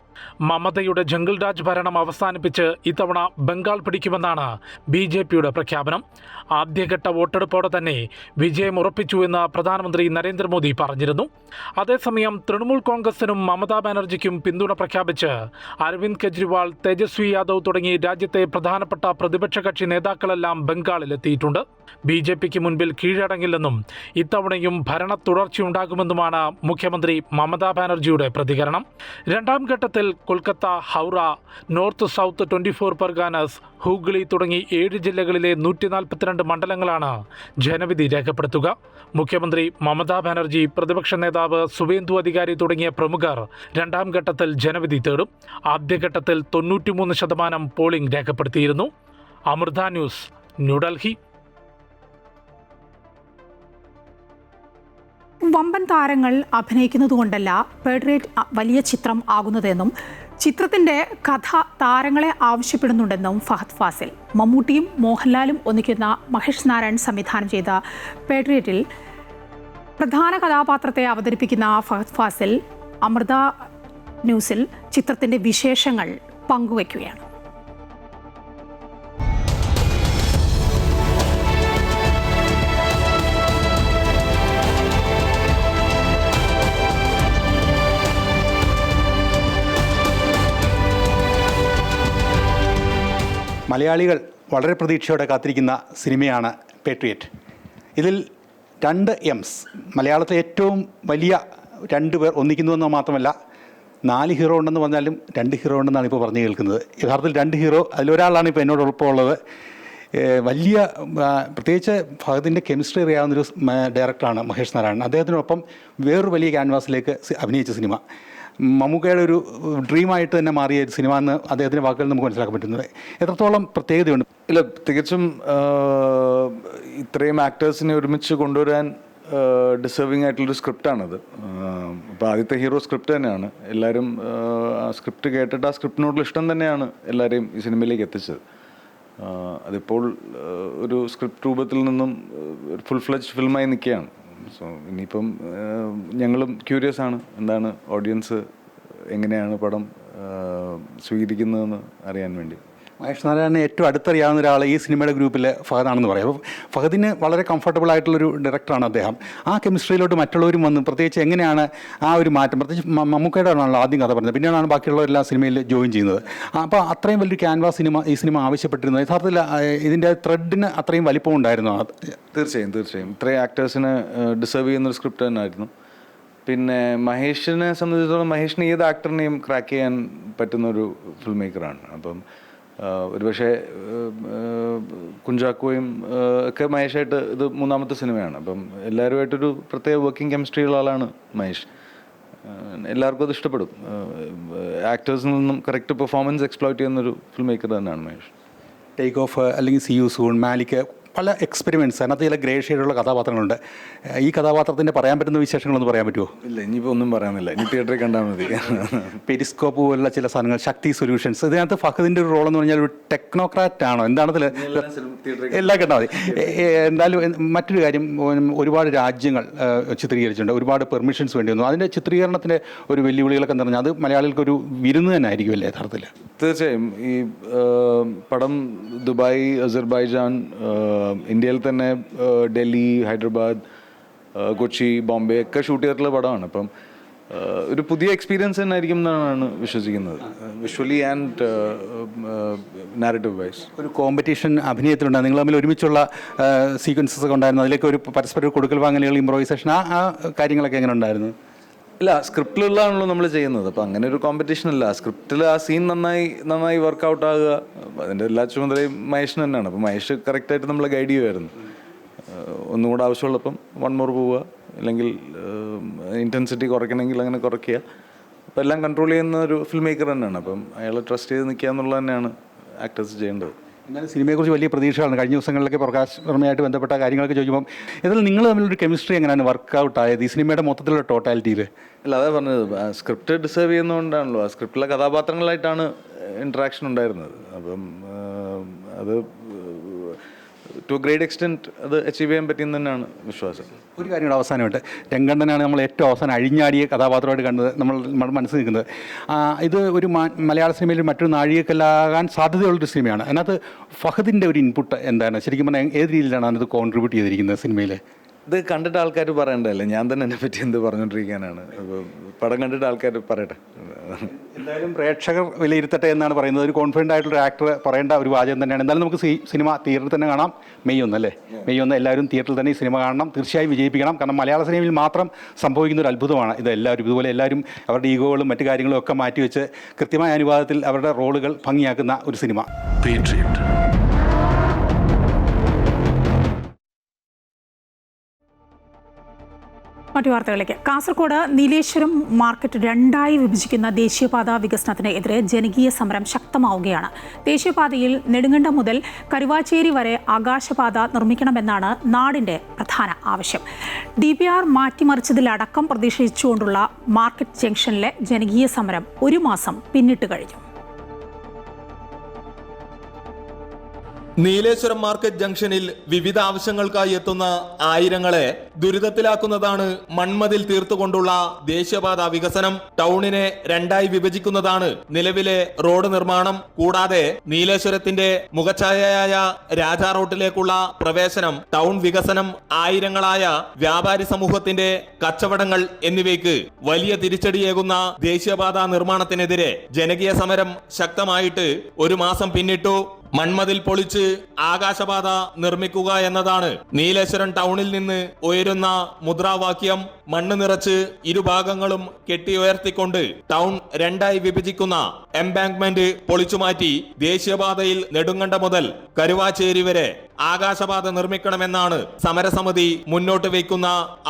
മമതയുടെ ജംഗിൾ രാജ് ഭരണം അവസാനിപ്പിച്ച് ഇത്തവണ ബംഗാൾ പിടിക്കുമെന്നാണ് BJPയുടെ പ്രഖ്യാപനം. ആദ്യഘട്ട വോട്ടെടുപ്പോടെ തന്നെ വിജയം ഉറപ്പിച്ചുവെന്ന് പ്രധാനമന്ത്രി നരേന്ദ്രമോദി പറഞ്ഞിരുന്നു. അതേസമയം തൃണമൂൽ കോൺഗ്രസിനും മമതാ ബാനർജിക്കും പിന്തുണ പ്രഖ്യാപിച്ച് അരവിന്ദ് കെജ്രിവാൾ, തേജസ്വി യാദവ് തുടങ്ങി രാജ്യത്തെ പ്രധാനപ്പെട്ട പ്രതിപക്ഷ കക്ഷി നേതാക്കളെല്ലാം ബംഗാളിലെത്തിയിട്ടുണ്ട്. BJPക്ക് മുൻപിൽ കീഴടങ്ങില്ലെന്നും ഇത്തവണയും ഭരണ തുടർച്ചയുണ്ടാകുമെന്നുമാണ് മുഖ്യമന്ത്രി മമതാ ബാനർജിയുടെ പ്രതികരണം. രണ്ടാം ഘട്ടത്തിൽ കൊൽക്കത്ത, ഹൗറ, നോർത്ത് സൗത്ത് 24 പർഗാനസ്, ഹൂഗ്ലി തുടങ്ങി 7 ജില്ലകളിലെ 142 മണ്ഡലങ്ങളാണ് ജനവിധി രേഖപ്പെടുത്തുക. മുഖ്യമന്ത്രി മമതാ ബാനർജി, പ്രതിപക്ഷ നേതാവ് സുവേന്ദു അധികാരി തുടങ്ങിയ പ്രമുഖർ രണ്ടാം ഘട്ടത്തിൽ ജനവിധി തേടും. ആദ്യഘട്ടത്തിൽ 93% പോളിംഗ് രേഖപ്പെടുത്തിയിരുന്നു. അമൃത ന്യൂസ്, ന്യൂഡൽഹി. വമ്പൻ താരങ്ങൾ അഭിനയിക്കുന്നതുകൊണ്ടല്ല പേട്രിയറ്റ് വലിയ ചിത്രം ആകുന്നതെന്നും ചിത്രത്തിന്റെ കഥ താരങ്ങളെ ആവശ്യപ്പെടുന്നുണ്ടെന്നും ഫഹദ് ഫാസിൽ. മമ്മൂട്ടിയും മോഹൻലാലും ഒന്നിക്കുന്ന മഹേഷ് നാരായൺ സംവിധാനം ചെയ്ത പേട്രിയറ്റിൽ പ്രധാന കഥാപാത്രത്തെ അവതരിപ്പിക്കുന്ന ഫഹദ് ഫാസിൽ അമൃത ന്യൂസിൽ ചിത്രത്തിന്റെ വിശേഷങ്ങൾ പങ്കുവയ്ക്കുകയാണ്. മലയാളികൾ വളരെ പ്രതീക്ഷയോടെ കാത്തിരിക്കുന്ന സിനിമയാണ് പേട്രിയറ്റ്. ഇതിൽ 2 M's, മലയാളത്തിലെ ഏറ്റവും വലിയ 2 പേർ ഒന്നിക്കുന്നുവെന്ന് മാത്രമല്ല 4 ഹീറോ ഉണ്ടെന്ന് പറഞ്ഞാലും 2 ഹീറോ ഉണ്ടെന്നാണ് ഇപ്പോൾ പറഞ്ഞു കേൾക്കുന്നത്. യഥാർത്ഥത്തിൽ 2 ഹീറോ, അതിലൊരാളാണ് ഇപ്പോൾ എന്നോടൊപ്പമുള്ളത്. വലിയ പ്രത്യേകിച്ച് ഫഹദിൻ്റെ കെമിസ്ട്രി അറിയാവുന്നൊരു ഡയറക്ടറാണ് മഹേഷ് നാരായണൻ. അദ്ദേഹത്തിനൊപ്പം വേറൊരു വലിയ ക്യാൻവാസിലേക്ക് അഭിനയിച്ച സിനിമ മമ്മൂക്കയുടെ ഒരു ഡ്രീമായിട്ട് തന്നെ മാറിയ സിനിമ എന്ന് അദ്ദേഹത്തിൻ്റെ വാക്കുകളിൽ നമുക്ക് മനസ്സിലാക്കാൻ പറ്റുന്നത്. എത്രത്തോളം പ്രത്യേകതയുണ്ട്? ഇല്ല, തികച്ചും ഇത്രയും ആക്ടേഴ്സിനെ ഒരുമിച്ച് കൊണ്ടുവരാൻ ഡിസേർവിംഗ് ആയിട്ടുള്ളൊരു സ്ക്രിപ്റ്റാണത്. അപ്പോൾ ആദ്യത്തെ ഹീറോ സ്ക്രിപ്റ്റ് തന്നെയാണ്. എല്ലാവരും ആ സ്ക്രിപ്റ്റ് കേട്ടിട്ട് ആ സ്ക്രിപ്റ്റിനോടുള്ള ഇഷ്ടം തന്നെയാണ് എല്ലാവരെയും ഈ സിനിമയിലേക്ക് എത്തിച്ചത്. അതിപ്പോൾ ഒരു സ്ക്രിപ്റ്റ് രൂപത്തിൽ നിന്നും ഫുൾ ഫ്ലെഡ്ജ് ഫിൽമായി നിൽക്കുകയാണ്. സോ ഇനിയിപ്പം ഞങ്ങളും ക്യൂരിയസ് ആണ്, എന്താണ് ഓഡിയൻസ് എങ്ങനെയാണ് പടം സ്വീകരിക്കുന്നതെന്ന് അറിയാൻ വേണ്ടി. മഹേഷ് നാരായണനെ ഏറ്റവും അടുത്തറിയാവുന്ന ഒരാൾ ഈ സിനിമയുടെ ഗ്രൂപ്പിൽ ഫഹദാണെന്ന് പറയാം. അപ്പോൾ ഫഹദിന് വളരെ കംഫർട്ടബിൾ ആയിട്ടുള്ളൊരു ഡയറക്ടറാണ് അദ്ദേഹം. ആ കെമിസ്ട്രിയിലോട്ട് മറ്റുള്ളവരും വന്ന് പ്രത്യേകിച്ച് എങ്ങനെയാണ് ആ ഒരു മാറ്റം, പ്രത്യേകിച്ച് മമ്മൂക്കയുടെ ആണല്ലോ ആദ്യം കഥ പറഞ്ഞത്, പിന്നെയാണ് ബാക്കിയുള്ളവരെല്ലാം സിനിമയിൽ ജോയിൻ ചെയ്യുന്നത്. അപ്പോൾ അത്രയും വലിയൊരു ക്യാൻവാസ് ഈ സിനിമ ആവശ്യപ്പെട്ടിരുന്നത് യഥാർത്ഥത്തിൽ ഇതിൻ്റെ ത്രെഡിന് അത്രയും വലിപ്പം ഉണ്ടായിരുന്നു. തീർച്ചയായും ഇത്രയും ആക്ടേഴ്സിനെ ഡിസേർവ് ചെയ്യുന്നൊരു സ്ക്രിപ്റ്റ് തന്നെയായിരുന്നു. പിന്നെ മഹേഷിനെ സംബന്ധിച്ചിടത്തോളം മഹേഷിന് ഏത് ആക്ടറിനെയും ക്രാക്ക് ചെയ്യാൻ പറ്റുന്നൊരു ഫിൽം മേക്കറാണ്. അപ്പം ഒരുപക്ഷെ കുഞ്ചാക്കോയും ഒക്കെ മഹേഷായിട്ട് ഇത് 3ാമത്തെ സിനിമയാണ്. അപ്പം എല്ലാവരുമായിട്ടൊരു പ്രത്യേക വർക്കിംഗ് കെമിസ്ട്രിയുള്ള ആളാണ് മഹേഷ്. എല്ലാവർക്കും അത് ഇഷ്ടപ്പെടും. ആക്ടേഴ്സിൽ നിന്നും കറക്റ്റ് പെർഫോമൻസ് എക്സ്പ്ലോയിറ്റ് ചെയ്യുന്നൊരു ഫിൽം മേക്കർ തന്നെയാണ് മഹേഷ്. ടേക്ക് ഓഫ് അല്ലെങ്കിൽ സി യു സൂൺ, മാലിക്, പല എക്സ്പെരിമെൻറ്റ്സ്, അതിനകത്ത് ചില ഗ്രേ ഷെയ്ഡുള്ള കഥാപാത്രങ്ങളുണ്ട്. ഈ കഥാപാത്രത്തിൻ്റെ പറയാൻ പറ്റുന്ന വിശേഷങ്ങളൊന്ന് പറയാൻ പറ്റുമോ? ഇല്ല, ഇനിയിപ്പോൾ ഒന്നും പറയാനില്ല, ഇനി തിയേറ്ററിൽ കണ്ടാൽ മതി. പെരിസ്കോപ്പ് പോലുള്ള ചില സാധനങ്ങൾ, ശക്തി സൊല്യൂഷൻസ്, ഇതിനകത്ത് ഫഹദിൻ്റെ ഒരു റോളെന്ന് പറഞ്ഞാൽ ഒരു ടെക്നോക്രാറ്റ് ആണോ എന്താണതിൽ? എല്ലാം കണ്ടാൽ മതി. എന്തായാലും മറ്റൊരു കാര്യം, ഒരുപാട് രാജ്യങ്ങൾ ചിത്രീകരിച്ചിട്ടുണ്ട്, ഒരുപാട് പെർമിഷൻസ് വേണ്ടി വന്നു. അതിൻ്റെ ചിത്രീകരണത്തിൻ്റെ ഒരു വെല്ലുവിളികളൊക്കെ എന്ന് പറഞ്ഞാൽ അത് മലയാളികൾക്കൊരു വിരുന്ന് തന്നെ ആയിരിക്കും അല്ലേ യഥാർത്ഥത്തിൽ? തീർച്ചയായും. ഈ പടം ദുബായ്, അസർബൈജാൻ, ഇന്ത്യയിൽ തന്നെ ഡൽഹി, ഹൈദരാബാദ്, കൊച്ചി, ബോംബെ ഒക്കെ ഷൂട്ട് ചെയ്തിട്ടുള്ള പടമാണ്. അപ്പം ഒരു പുതിയ എക്സ്പീരിയൻസ് തന്നെ ആയിരിക്കും എന്നാണ് വിശ്വസിക്കുന്നത്, വിഷ്വലി ആൻഡ് നാരറ്റീവ് വൈസ്. ഒരു കോമ്പറ്റീഷൻ അഭിനയത്തിലുണ്ട്, നിങ്ങൾ തമ്മിൽ ഒരുമിച്ചുള്ള സീക്വൻസസ് ഒക്കെ ഉണ്ടായിരുന്നു, അതിലേക്ക് ഒരു പരസ്പരം കൊടുക്കൽ വാങ്ങലുകൾ, ഇംപ്രൊവൈസേഷൻ, ആ കാര്യങ്ങളൊക്കെ എങ്ങനെ ഉണ്ടായിരുന്നു? ഇല്ല, സ്ക്രിപ്റ്റിലുള്ളതാണല്ലോ നമ്മൾ ചെയ്യുന്നത്. അപ്പോൾ അങ്ങനെ ഒരു കോമ്പറ്റീഷൻ അല്ല. സ്ക്രിപ്റ്റിൽ ആ സീൻ നന്നായി വർക്കൗട്ട് ആകുക, അതിൻ്റെ എല്ലാ ചുമതലയും മഹേഷിന് തന്നെയാണ്. അപ്പോൾ മഹേഷ് കറക്റ്റായിട്ട് നമ്മളെ ഗൈഡ് ചെയ്യുമായിരുന്നു. ഒന്നുകൂടെ ആവശ്യമുള്ളപ്പം 1 more പോവുക, അല്ലെങ്കിൽ ഇൻറ്റൻസിറ്റി കുറയ്ക്കണമെങ്കിൽ അങ്ങനെ കുറയ്ക്കുക. അപ്പോൾ എല്ലാം കൺട്രോൾ ചെയ്യുന്ന ഒരു ഫിലിം മേക്കർ തന്നെയാണ്. അപ്പം അയാളെ ട്രസ്റ്റ് ചെയ്ത് നിൽക്കുക എന്നുള്ളത് തന്നെയാണ് ആക്ടേഴ്സ് ചെയ്യേണ്ടത്. എന്നാലും സിനിമയെക്കുറിച്ച് വലിയ പ്രതീക്ഷകളാണ്. കഴിഞ്ഞ ദിവസങ്ങളിലൊക്കെ പ്രകാശ് വർമ്മയായിട്ട് ബന്ധപ്പെട്ട കാര്യങ്ങളൊക്കെ ചോദിക്കുമ്പം ഇതിൽ നിങ്ങൾ തമ്മിലൊരു കെമിസ്ട്രി എങ്ങനെയാണ് വർക്കൗട്ട് ആയത് ഈ സിനിമയുടെ മൊത്തത്തിലുള്ള ടോട്ടാലിറ്റിയിൽ? അല്ല, അതാ പറഞ്ഞത്, സ്ക്രിപ്റ്റ് ഡിസേർവ് ചെയ്യുന്നതുകൊണ്ടാണല്ലോ. ആ സ്ക്രിപ്റ്റിലെ കഥാപാത്രങ്ങളായിട്ടാണ് ഇൻട്രാക്ഷൻ ഉണ്ടായിരുന്നത്. അപ്പം അത് ടു ഗ്രേറ്റ് എക്സ്റ്റെൻറ്റ് അത് അച്ചീവ് ചെയ്യാൻ പറ്റിയെന്ന് തന്നെയാണ് വിശ്വാസം. ഒരു കാര്യം കൂടെ അവസാനമായിട്ട്, രംഗണ്ണനാണ് നമ്മൾ ഏറ്റവും അവസാനം അഴിഞ്ഞാടിയ കഥാപാത്രമായിട്ട് കണ്ടത്, നമ്മൾ മനസ്സിൽ നിൽക്കുന്നത്. ഇത് ഒരു മലയാള സിനിമയിൽ മറ്റൊരു നാഴികക്കല്ലാകാൻ സാധ്യതയുള്ളൊരു സിനിമയാണ്. അതിനകത്ത് ഫഹദിൻ്റെ ഒരു ഇൻപുട്ട് എന്താണ്? ശരിക്കും പറഞ്ഞാൽ ഏത് രീതിയിലാണ് അതിനത് കോൺട്രിബ്യൂട്ട് ചെയ്തിരിക്കുന്നത് സിനിമയിൽ? ഇത് കണ്ടിട്ട് ആൾക്കാർ പറയണ്ടല്ലേ, ഞാൻ തന്നെ എന്നെ പറ്റി എന്ത് പറഞ്ഞുകൊണ്ടിരിക്കാനാണ്. അപ്പോൾ പടം കണ്ടിട്ട് ആൾക്കാർ പറയട്ടെ. എന്തായാലും പ്രേക്ഷകർ വിലയിരുത്തട്ടെ എന്നാണ് പറയുന്നത്. ഒരു കോൺഫിഡൻ്റ് ആയിട്ടുള്ള ആക്ടർ പറയേണ്ട ഒരു വാചകം തന്നെയാണ്. എന്തായാലും നമുക്ക് സിനിമ തിയേറ്ററിൽ തന്നെ കാണാം. മെയ് 1 അല്ലേ? മെയ് 1 എല്ലാവരും തിയേറ്ററിൽ തന്നെ ഈ സിനിമ കാണണം. തീർച്ചയായും വിജയിപ്പിക്കണം. കാരണം മലയാള സിനിമയിൽ മാത്രം സംഭവിക്കുന്ന ഒരു അത്ഭുതമാണ് ഇത്. ഇതുപോലെ എല്ലാവരും അവരുടെ ഈഗോകളും മറ്റു കാര്യങ്ങളും ഒക്കെ മാറ്റിവെച്ച് കൃത്യമായ അനുവാദത്തിൽ അവരുടെ റോളുകൾ ഭംഗിയാക്കുന്ന ഒരു സിനിമ. മറ്റു വാർത്തകളിലേക്ക്. കാസർഗോഡ് നീലേശ്വരം മാർക്കറ്റ് 2ആയി വിഭജിക്കുന്ന ദേശീയപാത വികസനത്തിന് എതിരെ ജനകീയ സമരം ശക്തമാവുകയാണ്. ദേശീയപാതയിൽ നെടുങ്കണ്ടം മുതൽ കരുവാച്ചേരി വരെ ആകാശപാത നിർമ്മിക്കണമെന്നാണ് നാടിന്റെ പ്രധാന ആവശ്യം. DPR മാറ്റിമറിച്ചതിലടക്കം പ്രതിഷേധിച്ചുകൊണ്ടുള്ള മാർക്കറ്റ് ജംഗ്ഷനിലെ ജനകീയ സമരം 1 മാസം പിന്നിട്ട് കഴിഞ്ഞു. നീലേശ്വരം മാർക്കറ്റ് ജംഗ്ഷനിൽ വിവിധ ആവശ്യങ്ങൾക്കായി എത്തുന്ന ആയിരങ്ങളെ ദുരിതത്തിലാക്കുന്നതാണ് മൺമതിൽ തീർത്തുകൊണ്ടുള്ള ദേശീയപാത വികസനം. ടൗണിനെ 2ആയി വിഭജിക്കുന്നതാണ് നിലവിലെ റോഡ് നിർമ്മാണം. കൂടാതെ നീലേശ്വരത്തിന്റെ മുഖഛായയായ രാജാ റോട്ടിലേക്കുള്ള പ്രവേശനം, ടൗൺ വികസനം, ആയിരങ്ങളായ വ്യാപാരി സമൂഹത്തിന്റെ കച്ചവടങ്ങൾ എന്നിവയ്ക്ക് വലിയ തിരിച്ചടിയേകുന്ന ദേശീയപാത നിർമ്മാണത്തിനെതിരെ ജനകീയ സമരം ശക്തമായിട്ട് 1 മാസം പിന്നിട്ടു. മൺമതിൽ പൊളിച്ച് ആകാശപാത നിർമ്മിക്കുക എന്നതാണ് നീലേശ്വരം ടൗണിൽ നിന്ന് ഉയരുന്ന മുദ്രാവാക്യം. മണ്ണ് നിറച്ച് ഇരുഭാഗങ്ങളും കെട്ടിയുയർത്തിക്കൊണ്ട് ടൗൺ 2ആയി വിഭജിക്കുന്ന എംബാങ്ക്മെന്റ് പൊളിച്ചുമാറ്റി ദേശീയപാതയിൽ നെടുങ്കണ്ട മുതൽ കരുവാച്ചേരി വരെ ആകാശപാത നിർമ്മിക്കണമെന്നാണ് സമരസമിതി മുന്നോട്ട് വയ്ക്കുന്ന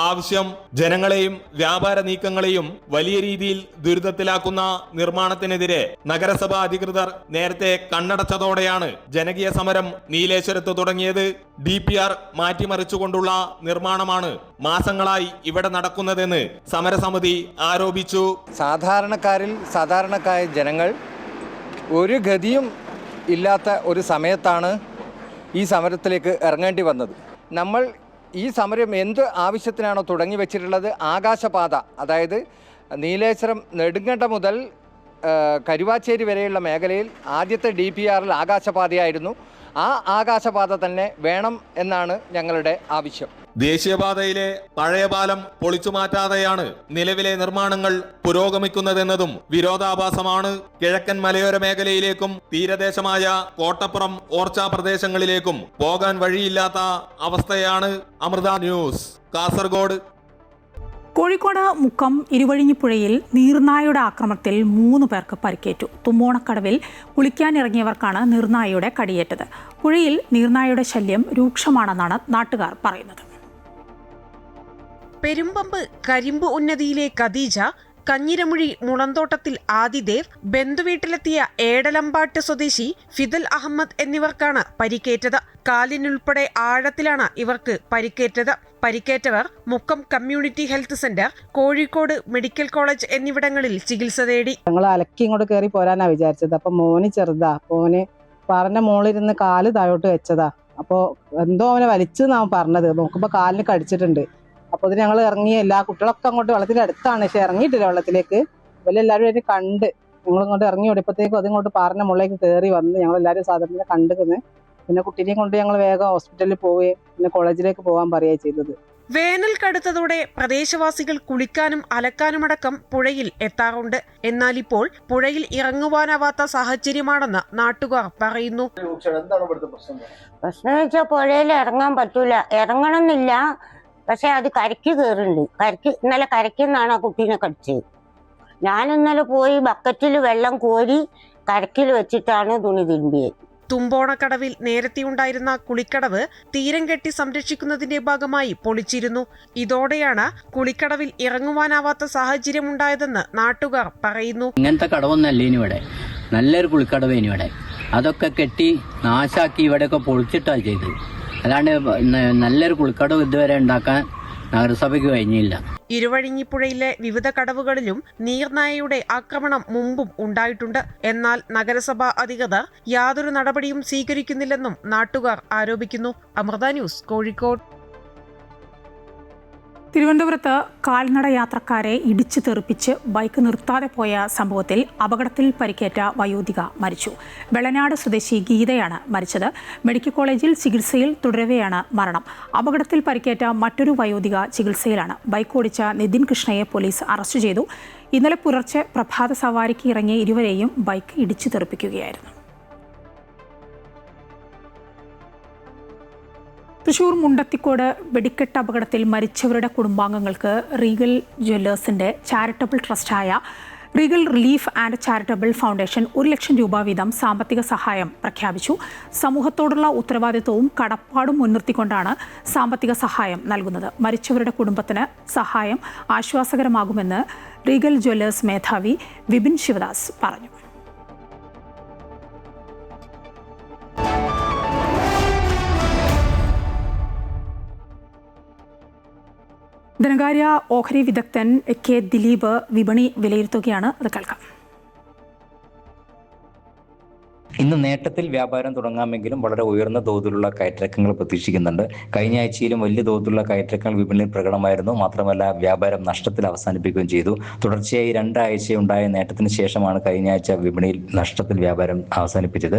ആവശ്യം. ജനങ്ങളെയും വ്യാപാര നീക്കങ്ങളെയും വലിയ രീതിയിൽ ദുരിതത്തിലാക്കുന്ന നിർമ്മാണത്തിനെതിരെ നഗരസഭാ അധികൃതർ നേരത്തെ കണ്ണടച്ചതോടെയാണ് ജനകീയ സമരം നീലേശ്വരത്ത് തുടങ്ങിയത്. DPR മാറ്റിമറിച്ചുകൊണ്ടുള്ള നിർമ്മാണമാണ് മാസങ്ങളായി ഇവിടെ നടക്കുന്നതെന്ന് സമരസമിതി ആരോപിച്ചു. സാധാരണക്കാരായ ജനങ്ങൾ ഒരു ഗതിയും ഇല്ലാത്ത ഒരു സമയത്താണ് ഈ സമരത്തിലേക്ക് ഇറങ്ങേണ്ടി വന്നത്. നമ്മൾ ഈ സമരം എന്ത് ആവശ്യത്തിനാണോ തുടങ്ങി വെച്ചിട്ടുള്ളത്, ആകാശപാത, അതായത് നീലേശ്വരം നെടുങ്കണ്ട മുതൽ കരുവാച്ചേരി വരെയുള്ള മേഖലയിൽ ആദ്യത്തെ DPRൽ ആകാശപാതയായിരുന്നു. ആ ആകാശപാത തന്നെ വേണം എന്നാണ് ഞങ്ങളുടെ ആവശ്യം. ദേശീയപാതയിലെ പഴയ പാലം പൊളിച്ചു മാറ്റാതെയാണ് നിലവിലെ നിർമ്മാണങ്ങൾ പുരോഗമിക്കുന്നതെന്നതും വിരോധാഭാസമാണ്. കിഴക്കൻ മലയോര മേഖലയിലേക്കും തീരദേശമായ കോട്ടപ്പുറം, ഓർച്ച പ്രദേശങ്ങളിലേക്കും പോകാൻ വഴിയില്ലാത്ത അവസ്ഥയാണ്. അമൃത ന്യൂസ്, കാസർഗോഡ്. കോഴിക്കോട് മുക്കം ഇരുവഴിഞ്ഞിപ്പുഴയിൽ നീർനായയുടെ ആക്രമണത്തിൽ 3 പേർക്ക് പരിക്കേറ്റു. തുമ്പോണക്കടവിൽ കുളിക്കാനിറങ്ങിയവർക്കാണ് നീർനായയുടെ കടിയേറ്റത്. പുഴയിൽ നീർനായയുടെ ശല്യം രൂക്ഷമാണെന്നാണ് നാട്ടുകാർ പറയുന്നത്. പെരുമ്പമ്പ് കരിമ്പ് ഉന്നതിയിലെ ഖദീജ, കഞ്ഞിരമുഴി മുളന്തോട്ടത്തിൽ ആദിദേവ്, ബന്ധുവീട്ടിലെത്തിയ ഏടലമ്പാട്ട് സ്വദേശി ഫിദൽ അഹമ്മദ് എന്നിവർക്കാണ് പരിക്കേറ്റത്. കാലിനുൾപ്പെടെ ആഴത്തിലാണ് ഇവർക്ക് പരിക്കേറ്റത്. പരിക്കേറ്റവർ Mukkam community health centre, Kozhikode medical college എന്നിവിടങ്ങളിൽ ചികിത്സ തേടി. ഞങ്ങൾ അലക്കി ഇങ്ങോട്ട് കയറി പോരാനാ വിചാരിച്ചത്. അപ്പൊ മോന് ചെറുതാ, മോന് പറഞ്ഞ മോളിരുന്ന് കാല് താഴോട്ട് വെച്ചതാ. അപ്പോൾ എന്തോ അവനെ വലിച്ചെന്നാ പറഞ്ഞത്. നോക്കുമ്പോൾ കാലിന് കടിച്ചിട്ടുണ്ട്. അപ്പോൾ ഇതിന് ഞങ്ങൾ ഇറങ്ങി, എല്ലാ കുട്ടികളൊക്കെ അങ്ങോട്ട് വെള്ളത്തിന്റെ അടുത്താണ്, പക്ഷെ ഇറങ്ങിയിട്ടില്ല വെള്ളത്തിലേക്ക്. ഇവരെല്ലാവരും അതിന് കണ്ട് ഞങ്ങൾ ഇങ്ങോട്ട് ഇറങ്ങി ഓടിയപ്പോഴത്തേക്കും അതിങ്ങോട്ട് പാറിന്റെ മുകളിലേക്ക് കയറി വന്ന് ഞങ്ങളെല്ലാവരും സാധാരണ കണ്ടിരുന്നു. പിന്നെ കുട്ടീനെയും കൊണ്ട് ഞങ്ങൾ വേഗം ഹോസ്പിറ്റലിൽ പോവുകയും പിന്നെ കോളേജിലേക്ക് പോകാൻ പറയുകയാണ് ചെയ്തത്. വേനൽ കടുത്തതോടെ പ്രദേശവാസികൾ കുളിക്കാനും അലക്കാനുമടക്കം പുഴയിൽ എത്താറുണ്ട്. എന്നാൽ ഇപ്പോൾ പുഴയിൽ ഇറങ്ങുവാനാവാത്ത സാഹചര്യമാണെന്ന് നാട്ടുകാർ പറയുന്നു. പ്രശ്നം വെച്ചാൽ പുഴയിൽ ഇറങ്ങാൻ പറ്റൂല. ഇറങ്ങണമെന്നില്ല, പക്ഷെ അത് കരയ്ക്ക് കയറുന്നുണ്ട്. ഇന്നലെ കരയ്ക്കെന്നാണ് ആ കുട്ടീനെ കടിച്ചത്. ഞാൻ ഇന്നലെ പോയി ബക്കറ്റിൽ വെള്ളം കോരി കരക്കിൽ വെച്ചിട്ടാണ് തുണി തിരുമ്പിയത്. തുമ്പോണക്കടവിൽ നേരത്തെ ഉണ്ടായിരുന്ന കുളിക്കടവ് തീരം കെട്ടി സംരക്ഷിക്കുന്നതിന്റെ ഭാഗമായി പൊളിച്ചിരുന്നു. ഇതോടെയാണ് കുളിക്കടവിൽ ഇറങ്ങുവാനാവാത്ത സാഹചര്യം ഉണ്ടായതെന്ന് നാട്ടുകാർ പറയുന്നു. ഇങ്ങനത്തെ കടവൊന്നല്ല ഇനി ഇവിടെ, നല്ലൊരു കുളിക്കടവ് ഇനി ഇവിടെ. അതൊക്കെ കെട്ടി നാശാക്കി ഇവിടെയൊക്കെ പൊളിച്ചിട്ടാണ് ചെയ്തത്. അല്ലാണ്ട് നല്ലൊരു കുളിക്കടവ് ഇതുവരെ ഉണ്ടാക്കാൻ നഗരസഭയ്ക്ക് കഴിഞ്ഞില്ല. ഇരുവഴിഞ്ഞിപ്പുഴയിലെ വിവിധ കടവുകളിലും നീർനായയുടെ ആക്രമണം മുമ്പും ഉണ്ടായിട്ടുണ്ട്. എന്നാൽ നഗരസഭാ അധികൃതർ യാതൊരു നടപടിയും സ്വീകരിക്കുന്നില്ലെന്നും നാട്ടുകാർ ആരോപിക്കുന്നു. അമൃത ന്യൂസ്, കോഴിക്കോട്. തിരുവനന്തപുരത്ത് കാൽനട യാത്രക്കാരെ ഇടിച്ചു തെറിപ്പിച്ച് ബൈക്ക് നിർത്താതെ പോയ സംഭവത്തിൽ അപകടത്തിൽ പരിക്കേറ്റ വയോധിക മരിച്ചു. വെള്ളനാട് സ്വദേശി ഗീതയാണ് മരിച്ചത്. മെഡിക്കൽ കോളേജിൽ ചികിത്സയിൽ തുടരവെയാണ് മരണം. അപകടത്തിൽ പരിക്കേറ്റ മറ്റൊരു വയോധിക ചികിത്സയിലാണ്. ബൈക്ക് ഓടിച്ച നിതിൻ കൃഷ്ണയെ പോലീസ് അറസ്റ്റ് ചെയ്തു. ഇന്നലെ പുലർച്ചെ പ്രഭാത സവാരിക്ക് ഇറങ്ങിയ ഇരുവരെയും ബൈക്ക് ഇടിച്ചു തെറിപ്പിക്കുകയായിരുന്നു. തൃശൂർ മുണ്ടത്തിക്കോട് വെടിക്കെട്ട് അപകടത്തിൽ മരിച്ചവരുടെ കുടുംബാംഗങ്ങൾക്ക് റീഗൽ ജ്വല്ലേഴ്സിന്റെ ചാരിറ്റബിൾ ട്രസ്റ്റായ Regal relief and charitable foundation 1 ലക്ഷം രൂപ വീതം സാമ്പത്തിക സഹായം പ്രഖ്യാപിച്ചു. സമൂഹത്തോടുള്ള ഉത്തരവാദിത്വവും കടപ്പാടും മുൻനിർത്തിക്കൊണ്ടാണ് സാമ്പത്തിക സഹായം നൽകുന്നത്. മരിച്ചവരുടെ കുടുംബത്തിന് സഹായം ആശ്വാസകരമാകുമെന്ന് റീഗൽ ജ്വല്ലേഴ്സ് മേധാവി വിപിൻ ശിവദാസ് പറഞ്ഞു. ധനകാര്യ ഓഹരി വിദഗ്ധൻ കെ ദിലീപ് വിപണി വിലയിരുത്തുകയാണ്. അത് കേൾക്കാം. ഇന്ന് നേട്ടത്തിൽ വ്യാപാരം തുടങ്ങാമെങ്കിലും വളരെ ഉയർന്ന തോതിലുള്ള കയറ്റിറക്കങ്ങൾ പ്രതീക്ഷിക്കുന്നുണ്ട്. കഴിഞ്ഞ ആഴ്ചയിലും വലിയ തോതിലുള്ള കയറ്റിറക്കങ്ങൾ വിപണിയിൽ പ്രകടമായിരുന്നു. മാത്രമല്ല വ്യാപാരം നഷ്ടത്തിൽ അവസാനിപ്പിക്കുകയും ചെയ്തു. തുടർച്ചയായി 2 ആഴ്ചയുണ്ടായ നേട്ടത്തിന് ശേഷമാണ് കഴിഞ്ഞ ആഴ്ച വിപണിയിൽ നഷ്ടത്തിൽ വ്യാപാരം അവസാനിപ്പിച്ചത്.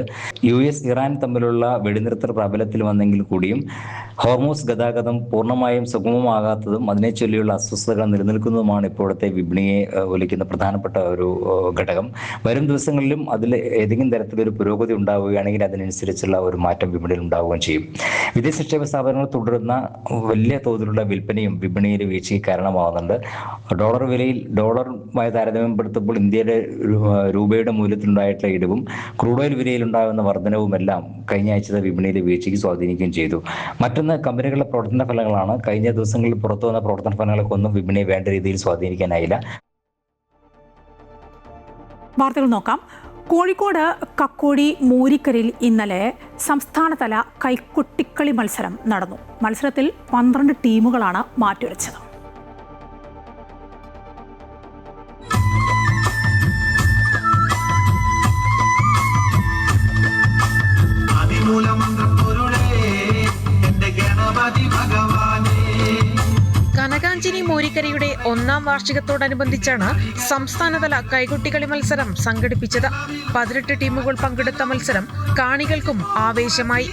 US ഇറാൻ തമ്മിലുള്ള വെടിനിർത്തൽ പ്രാബല്യത്തിൽ വന്നെങ്കിൽ കൂടിയും ഹോർമൂസ് ഗതാഗതം പൂർണ്ണമായും സുഗമമാകാത്തതും അതിനെ ചൊല്ലിയുള്ള അസ്വസ്ഥതകൾ നിലനിൽക്കുന്നതുമാണ് ഇപ്പോഴത്തെ വിപണിയെ ഒലിക്കുന്ന പ്രധാനപ്പെട്ട ഒരു ഘടകം. വരും ദിവസങ്ങളിലും അതിൽ ഏതെങ്കിലും തരത്തിലൊരു പുരോഗതി ഉണ്ടാവുകയാണെങ്കിൽ അതിനനുസരിച്ചുള്ള ഒരു മാറ്റം വിപണിയിൽ ഉണ്ടാവുകയും ചെയ്യും. വിദേശ നിക്ഷേപ സ്ഥാപനങ്ങൾ തുടരുന്ന വലിയ തോതിലുള്ള വിൽപ്പനയും വിപണിയിലെ വീഴ്ചയ്ക്ക് കാരണമാവുന്നുണ്ട്. ഡോളർ വിലയിൽ ഡോളറുമായി താരതമ്യപ്പെടുത്തുമ്പോൾ ഇന്ത്യയുടെ രൂപയുടെ മൂല്യത്തിലുണ്ടായിട്ടുള്ള ഇടിവും ക്രൂഡ് ഓയിൽ വിലയിൽ ഉണ്ടാകുന്ന വർധനവുമെല്ലാം കഴിഞ്ഞ ആഴ്ചത്തെ വിപണിയിലെ വീഴ്ചയ്ക്ക് സ്വാധീനിക്കുകയും ചെയ്തു. മറ്റൊന്ന് കമ്പനികളുടെ പ്രവർത്തന ഫലങ്ങളാണ്. കഴിഞ്ഞ ദിവസങ്ങളിൽ പുറത്തു വന്ന പ്രവർത്തന ഫലങ്ങൾക്കൊന്നും വിപണിയെ വേണ്ട രീതിയിൽ സ്വാധീനിക്കാനായില്ല. വാർത്തകൾ നോക്കാം. കോഴിക്കോട് കക്കോടി മൂരിക്കരയിൽ ഇന്നലെ സംസ്ഥാനതല കൈകൊട്ടിക്കളി മത്സരം നടന്നു. മത്സരത്തിൽ 12 ടീമുകളാണ് മാറ്റുരച്ചത്. കനകാഞ്ചിനി മൂരിക്കരയുടെ 1ാം വാർഷികത്തോടനുബന്ധിച്ചാണ് സംസ്ഥാനതല കൈകൊട്ടിക്കളി മത്സരം സംഘടിപ്പിച്ചത്. 18 ടീമുകൾ പങ്കെടുത്ത മത്സരം കാണികൾക്കും ആവേശമായി.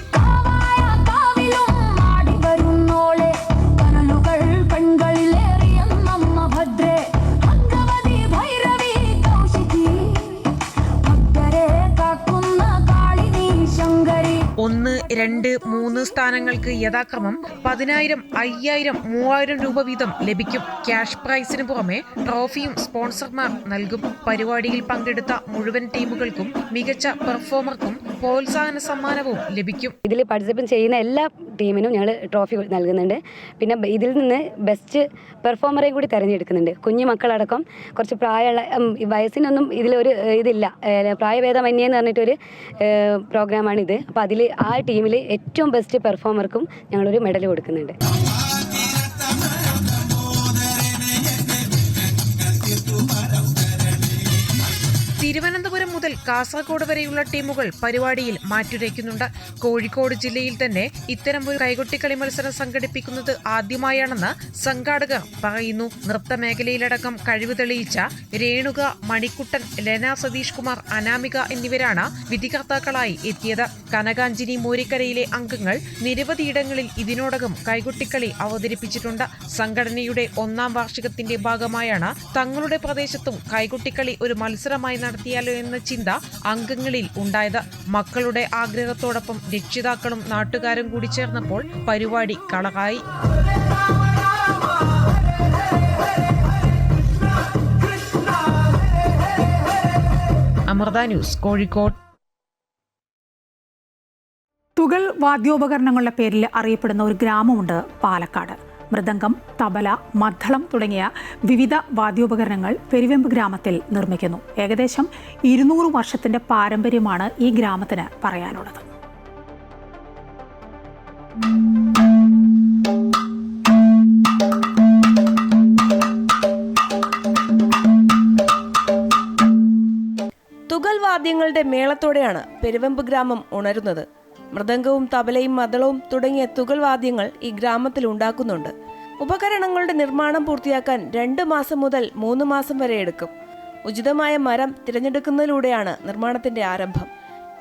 ഒന്ന്, 2, 3 സ്ഥാനങ്ങൾക്ക് യഥാക്രമം 10,000, 5,000, 3,000 രൂപ വീതം ലഭിക്കും. ക്യാഷ് പ്രൈസിന് പുറമെ ട്രോഫിയും സ്പോൺസർമാർ നൽകും. പരിപാടിയിൽ പങ്കെടുത്ത മുഴുവൻ ടീമുകൾക്കും മികച്ച പെർഫോമർക്കും പ്രോത്സാഹന സമ്മാനവും ലഭിക്കും. ഇതിൽ പാർട്ടിസിപ്പേറ്റ് ചെയ്യുന്ന എല്ലാ ടീമിനും ഞങ്ങൾ ട്രോഫി നൽകുന്നുണ്ട്. പിന്നെ ഇതിൽ നിന്ന് ബെസ്റ്റ് പെർഫോമറെയും കൂടി തിരഞ്ഞെടുക്കുന്നുണ്ട്. കുഞ്ഞു മക്കളടക്കം കുറച്ച് പ്രായമുള്ള വയസ്സിനൊന്നും ഇതിലൊരു ഇതില്ല, പ്രായഭേദമന്യേ എന്ന് പറഞ്ഞിട്ടൊരു പ്രോഗ്രാമാണിത്. അപ്പോൾ അതിൽ ആ ടീമിൽ ഏറ്റവും ബെസ്റ്റ് പെർഫോമർക്കും ഞങ്ങളൊരു മെഡൽ കൊടുക്കുന്നുണ്ട്. തിരുവനന്തപുരം മുതൽ കാസർഗോഡ് വരെയുള്ള ടീമുകൾ പരിപാടിയിൽ മാറ്റുരയ്ക്കുന്നുണ്ട്. കോഴിക്കോട് ജില്ലയിൽ തന്നെ ഇത്തരമൊരു കൈകൊട്ടിക്കളി മത്സരം സംഘടിപ്പിക്കുന്നത് ആദ്യമായാണെന്ന് സംഘാടകർ പറയുന്നു. നൃത്തമേഖലയിലടക്കം കഴിവ് തെളിയിച്ച രേണുക, മണിക്കുട്ടൻ, ലെന സതീഷ് കുമാർ, അനാമിക എന്നിവരാണ് വിധികർത്താക്കളായി എത്തിയത്. കനകാഞ്ചിനി മൂരിക്കരയിലെ അംഗങ്ങൾ നിരവധിയിടങ്ങളിൽ ഇതിനോടകം കൈകൊട്ടിക്കളി അവതരിപ്പിച്ചിട്ടുണ്ട്. സംഘടനയുടെ 1ാം വാർഷികത്തിന്റെ ഭാഗമായാണ് തങ്ങളുടെ പ്രദേശത്തും കൈകൊട്ടിക്കളി ഒരു മത്സരമായി നടത്തിയാലോ എന്ന ചിന്ത അംഗങ്ങളിൽ ഉണ്ടായത്. മക്കളുടെ ആഗ്രഹത്തോടൊപ്പം രക്ഷിതാക്കളും നാട്ടുകാരും കൂടി ചേർന്നപ്പോൾ പരിപാടി കളറായി. അമൃത ന്യൂസ്, കോഴിക്കോട്. തുകൽ വാദ്യോപകരണങ്ങളുടെ പേരിൽ അറിയപ്പെടുന്ന ഒരു ഗ്രാമമുണ്ട് പാലക്കാട്. മൃദംഗം, തബല, മദ്ദളം തുടങ്ങിയ വിവിധ വാദ്യോപകരണങ്ങൾ പെരുവെമ്പ് ഗ്രാമത്തിൽ നിർമ്മിക്കുന്നു. ഏകദേശം 200 വർഷത്തിന്റെ പാരമ്പര്യമാണ് ഈ ഗ്രാമത്തിന് പറയാനുള്ളത്. തുകൽ വാദ്യങ്ങളുടെ മേളത്തോടെയാണ് പെരുവെമ്പ് ഗ്രാമം ഉണരുന്നത്. മൃദംഗവും തബലയും മദ്ദളവും തുടങ്ങിയ തുകൽ വാദ്യങ്ങൾ ഈ ഗ്രാമത്തിൽ ഉണ്ടാക്കുന്നുണ്ട്. ഉപകരണങ്ങളുടെ നിർമ്മാണം പൂർത്തിയാക്കാൻ 2 മാസം മുതൽ 3 മാസം വരെ എടുക്കും. ഉചിതമായ മരം തിരഞ്ഞെടുക്കുന്നതിലൂടെയാണ് നിർമ്മാണത്തിന്റെ ആരംഭം.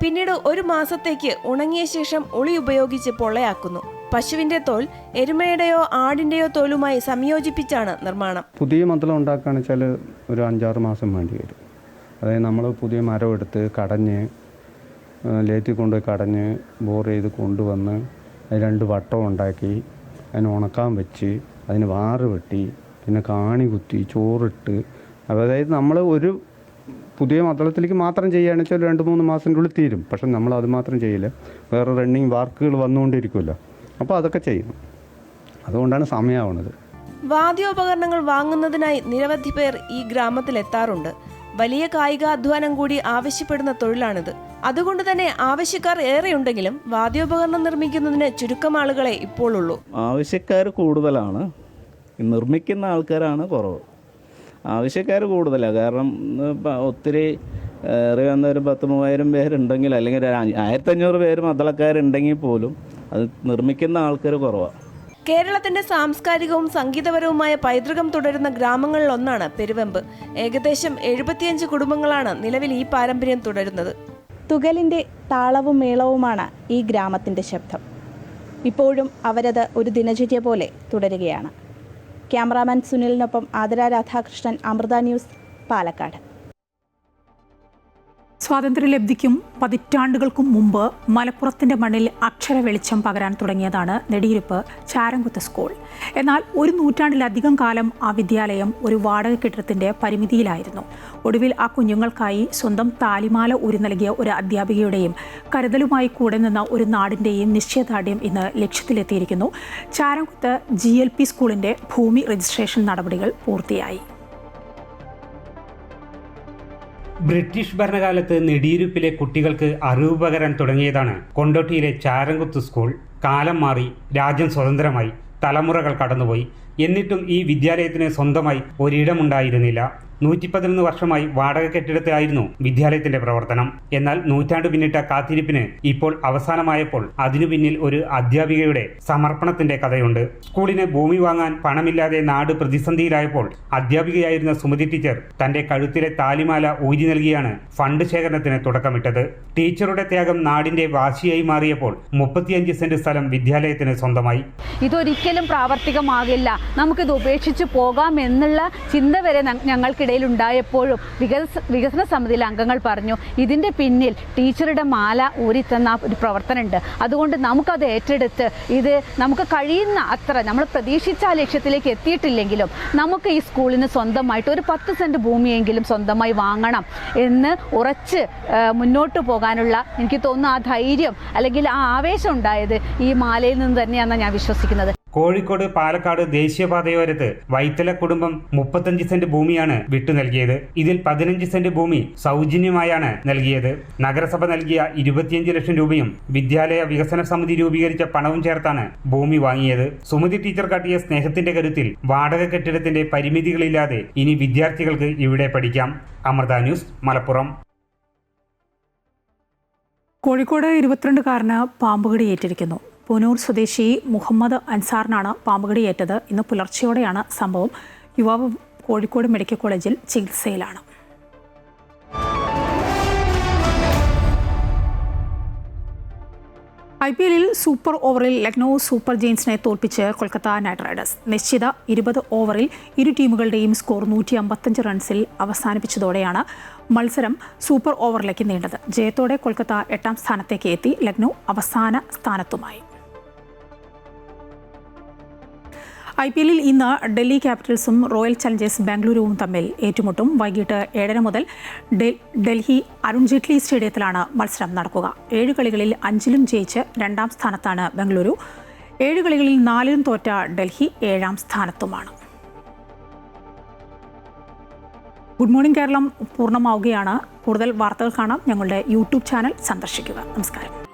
പിന്നീട് 1 മാസത്തേക്ക് ഉണങ്ങിയ ശേഷം ഉളി ഉപയോഗിച്ച് പൊള്ളയാക്കുന്നു. പശുവിന്റെ തോൽ എരുമയുടെയോ ആടിന്റെയോ തോലുമായി സംയോജിപ്പിച്ചാണ് നിർമ്മാണം. പുതിയ മദ്ദളം ഉണ്ടാക്കുകയാണെന്ന് വെച്ചാൽ ഒരു 5-6 മാസം വേണ്ടി വരും. അതായത് നമ്മൾ പുതിയ മരം എടുത്ത് കടഞ്ഞ് ലേത്തി കൊണ്ടുപോയി കടഞ്ഞ് ബോർ ചെയ്ത് കൊണ്ടുവന്ന് അത് 2 വട്ടം ഉണ്ടാക്കി അതിന് ഉണക്കാൻ വെച്ച് അതിന് വാറ് വെട്ടി പിന്നെ കാണി കുത്തി ചോറിട്ട്, അതായത് നമ്മൾ ഒരു പുതിയ മദ്ദളത്തിലേക്ക് മാത്രം ചെയ്യുകയാണെന്ന് വെച്ചാൽ 2-3 മാസത്തിൻ്റെ ഉള്ളിൽ തീരും. പക്ഷെ നമ്മൾ അത് മാത്രം ചെയ്യില്ല, വേറെ റണ്ണിങ് വർക്കുകൾ വന്നുകൊണ്ടിരിക്കുമല്ലോ. അപ്പോൾ അതൊക്കെ ചെയ്യും. അതുകൊണ്ടാണ് സമയമാവുന്നത്. വാദ്യോപകരണങ്ങൾ വാങ്ങുന്നതിനായി നിരവധി പേർ ഈ ഗ്രാമത്തിൽ എത്താറുണ്ട്. വലിയ കായികാധ്വാനം കൂടി ആവശ്യപ്പെടുന്ന തൊഴിലാണിത്. അതുകൊണ്ട് തന്നെ ആവശ്യക്കാർ ഏറെയുണ്ടെങ്കിലും വാദ്യോപകരണം നിർമ്മിക്കുന്നതിന് ചുരുക്കം ആളുകളെ ഇപ്പോൾ ഉള്ളൂ. ആവശ്യക്കാർ കൂടുതലാണ്, നിർമ്മിക്കുന്ന ആൾക്കാരാണ് കുറവ്. ആവശ്യക്കാർ കൂടുതലാണ്, കാരണം ഒത്തിരി ഏറെ വന്ന ഒരു 10,000-3000 പേരുണ്ടെങ്കിൽ അല്ലെങ്കിൽ ഒരു 1500 പേര് മദ്ദളക്കാരുണ്ടെങ്കിൽ പോലും അത് നിർമ്മിക്കുന്ന ആൾക്കാർ കുറവാണ്. കേരളത്തിന്റെ സാംസ്കാരികവും സംഗീതപരവുമായ പൈതൃകം തുടരുന്ന ഗ്രാമങ്ങളിൽ ഒന്നാണ് പെരുവെമ്പ്. ഏകദേശം 75 കുടുംബങ്ങളാണ് നിലവിൽ ഈ പാരമ്പര്യം തുടരുന്നത്. തുകലിൻ്റെ താളവും മേളവുമാണ് ഈ ഗ്രാമത്തിൻ്റെ ശബ്ദം. ഇപ്പോഴും അവരത് ഒരു ദിനചര്യ പോലെ തുടരുകയാണ്. ക്യാമറാമാൻ സുനിലിനൊപ്പം ആതിര രാധാകൃഷ്ണൻ, അമൃത ന്യൂസ്, പാലക്കാട്. സ്വാതന്ത്ര്യലബ്ധിക്കും പതിറ്റാണ്ടുകൾക്കും മുമ്പ് മലപ്പുറത്തിൻ്റെ മണ്ണിൽ അക്ഷര വെളിച്ചം പകരാൻ തുടങ്ങിയതാണ് നെടിയിരുപ്പ് ചാരംകുത്ത് സ്കൂൾ. എന്നാൽ 1 നൂറ്റാണ്ടിലധികം കാലം ആ വിദ്യാലയം ഒരു വാടക കെട്ടിടത്തിൻ്റെ പരിമിതിയിലായിരുന്നു. ഒടുവിൽ ആ കുഞ്ഞുങ്ങൾക്കായി സ്വന്തം താലിമാല ഊരി നൽകിയ ഒരു അധ്യാപികയുടെയും കരുതലുമായി കൂടെ നിന്ന ഒരു നാടിൻ്റെയും നിശ്ചയദാർഢ്യം ഇന്ന് ലക്ഷ്യത്തിലെത്തിയിരിക്കുന്നു. ചാരംകുത്ത് GLP സ്കൂളിൻ്റെ ഭൂമി രജിസ്ട്രേഷൻ നടപടികൾ പൂർത്തിയായി. ബ്രിട്ടീഷ് ഭരണകാലത്ത് നെടിയിരുപ്പിലെ കുട്ടികൾക്ക് അറിവ് പകരാൻ തുടങ്ങിയതാണ് കൊണ്ടോട്ടിയിലെ ചാരംകുത്ത് സ്കൂൾ. കാലം മാറി, രാജ്യം സ്വതന്ത്രമായി, തലമുറകൾ കടന്നുപോയി. എന്നിട്ടും ഈ വിദ്യാലയത്തിന് സ്വന്തമായി ഒരിടമുണ്ടായിരുന്നില്ല. 111 വർഷമായി വാടക കെട്ടിടത്തിലായിരുന്നു വിദ്യാലയത്തിന്റെ പ്രവർത്തനം. എന്നാൽ നൂറ്റാണ്ട് പിന്നിട്ട കാത്തിരിപ്പിന് ഇപ്പോൾ അവസാനമായപ്പോൾ അതിനു പിന്നിൽ ഒരു അധ്യാപികയുടെ സമർപ്പണത്തിന്റെ കഥയുണ്ട്. സ്കൂളിന് ഭൂമി വാങ്ങാൻ പണമില്ലാതെ നാട് പ്രതിസന്ധിയിലായപ്പോൾ അധ്യാപികയായിരുന്ന സുമതി ടീച്ചർ തന്റെ കഴുത്തിലെ താലിമാല ഊരി നൽകിയാണ് ഫണ്ട് ശേഖരണത്തിന് തുടക്കമിട്ടത്. ടീച്ചറുടെ ത്യാഗം നാടിന്റെ വാശിയായി മാറിയപ്പോൾ 35 സെന്റ് സ്ഥലം വിദ്യാലയത്തിന് സ്വന്തമായി. ഇതൊരിക്കലും പ്രാവർത്തികമാകില്ല, നമുക്കിത് ഉപേക്ഷിച്ച് പോകാം എന്നുള്ള ചിന്ത വരെ ഞങ്ങൾക്ക് ഉണ്ടായപ്പോഴും വികസന സമിതിയിലെ അംഗങ്ങൾ പറഞ്ഞു, ഇതിൻ്റെ പിന്നിൽ ടീച്ചറുടെ മാല ഊരിത്തന്ന ഒരു പ്രവർത്തനമുണ്ട്. അതുകൊണ്ട് നമുക്കത് ഏറ്റെടുത്ത് ഇത് നമുക്ക് കഴിയുന്ന അത്ര, നമ്മൾ പ്രതീക്ഷിച്ച ആ ലക്ഷ്യത്തിലേക്ക് എത്തിയിട്ടില്ലെങ്കിലും നമുക്ക് ഈ സ്കൂളിന് സ്വന്തമായിട്ട് ഒരു 10 സെന്റ് ഭൂമിയെങ്കിലും സ്വന്തമായി വാങ്ങണം എന്ന് ഉറച്ച് മുന്നോട്ട് പോകാനുള്ള എനിക്ക് തോന്നുന്നു ആ ധൈര്യം അല്ലെങ്കിൽ ആ ആവേശം ഉണ്ടായത് ഈ മാലയിൽ നിന്ന് തന്നെയാണെന്ന് ഞാൻ വിശ്വസിക്കുന്നത്. കോഴിക്കോട് പാലക്കാട് ദേശീയപാതയോരത്ത് വൈത്തല കുടുംബം 35 സെന്റ് ഭൂമിയാണ് വിട്ടു നൽകിയത്. ഇതിൽ 15 സെന്റ് ഭൂമി സൗജന്യമായാണ് നൽകിയത്. നഗരസഭ നൽകിയ 25 ലക്ഷം രൂപയും വിദ്യാലയ വികസന സമിതി രൂപീകരിച്ച പണവും ചേർത്താണ് ഭൂമി വാങ്ങിയത്. സുമതി ടീച്ചർ കാട്ടിയ സ്നേഹത്തിന്റെ കരുത്തിൽ വാടക കെട്ടിടത്തിന്റെ പരിമിതികളില്ലാതെ ഇനി വിദ്യാർത്ഥികൾക്ക് ഇവിടെ പഠിക്കാം. അമൃത ന്യൂസ്, മലപ്പുറം. കോഴിക്കോട് 22-കാരന് പാമ്പുകടി ഏറ്റിരിക്കുന്നു. പുനൂർ സ്വദേശി മുഹമ്മദ് അൻസാറിനാണ് പാമ്പുകടിയേറ്റത്. ഇന്ന് പുലർച്ചെയോടെയാണ് സംഭവം. യുവാവ് കോഴിക്കോട് മെഡിക്കൽ കോളേജിൽ ചികിത്സയിലാണ്. IPL സൂപ്പർ ഓവറിൽ ലക്നൗ സൂപ്പർ ജയൻസിനെ തോൽപ്പിച്ച് കൊൽക്കത്ത നൈറ്റ് റൈഡേഴ്സ്. നിശ്ചിത 20 ഓവറിൽ ഇരു ടീമുകളുടെയും സ്കോർ 155 റൺസിൽ അവസാനിപ്പിച്ചതോടെയാണ് മത്സരം സൂപ്പർ ഓവറിലേക്ക് നീണ്ടത്. ജയത്തോടെ കൊൽക്കത്ത 8ാം സ്ഥാനത്തേക്ക് എത്തി. ലക്നൗ അവസാന സ്ഥാനത്തുമായി. IPL ഇന്ന് ഡൽഹി ക്യാപിറ്റൽസും റോയൽ ചലഞ്ചേഴ്സ് ബാംഗ്ലൂരുവും തമ്മിൽ ഏറ്റുമുട്ടും. വൈകിട്ട് 7:30 മുതൽ ഡൽഹി അരുൺ ജെയ്റ്റ്ലി സ്റ്റേഡിയത്തിലാണ് മത്സരം നടക്കുക. 7 കളികളിൽ 5ലും ജയിച്ച് 2ാം സ്ഥാനത്താണ് ബംഗളൂരു. 7 കളികളിൽ 4ലും തോറ്റ ഡൽഹി 7ാം സ്ഥാനത്തുമാണ്. ഗുഡ് മോർണിംഗ് കേരളം പൂർണ്ണമാവുകയാണ്. കൂടുതൽ വാർത്തകൾ കാണാം ഞങ്ങളുടെ യൂട്യൂബ് ചാനൽ സന്ദർശിക്കുക. നമസ്കാരം.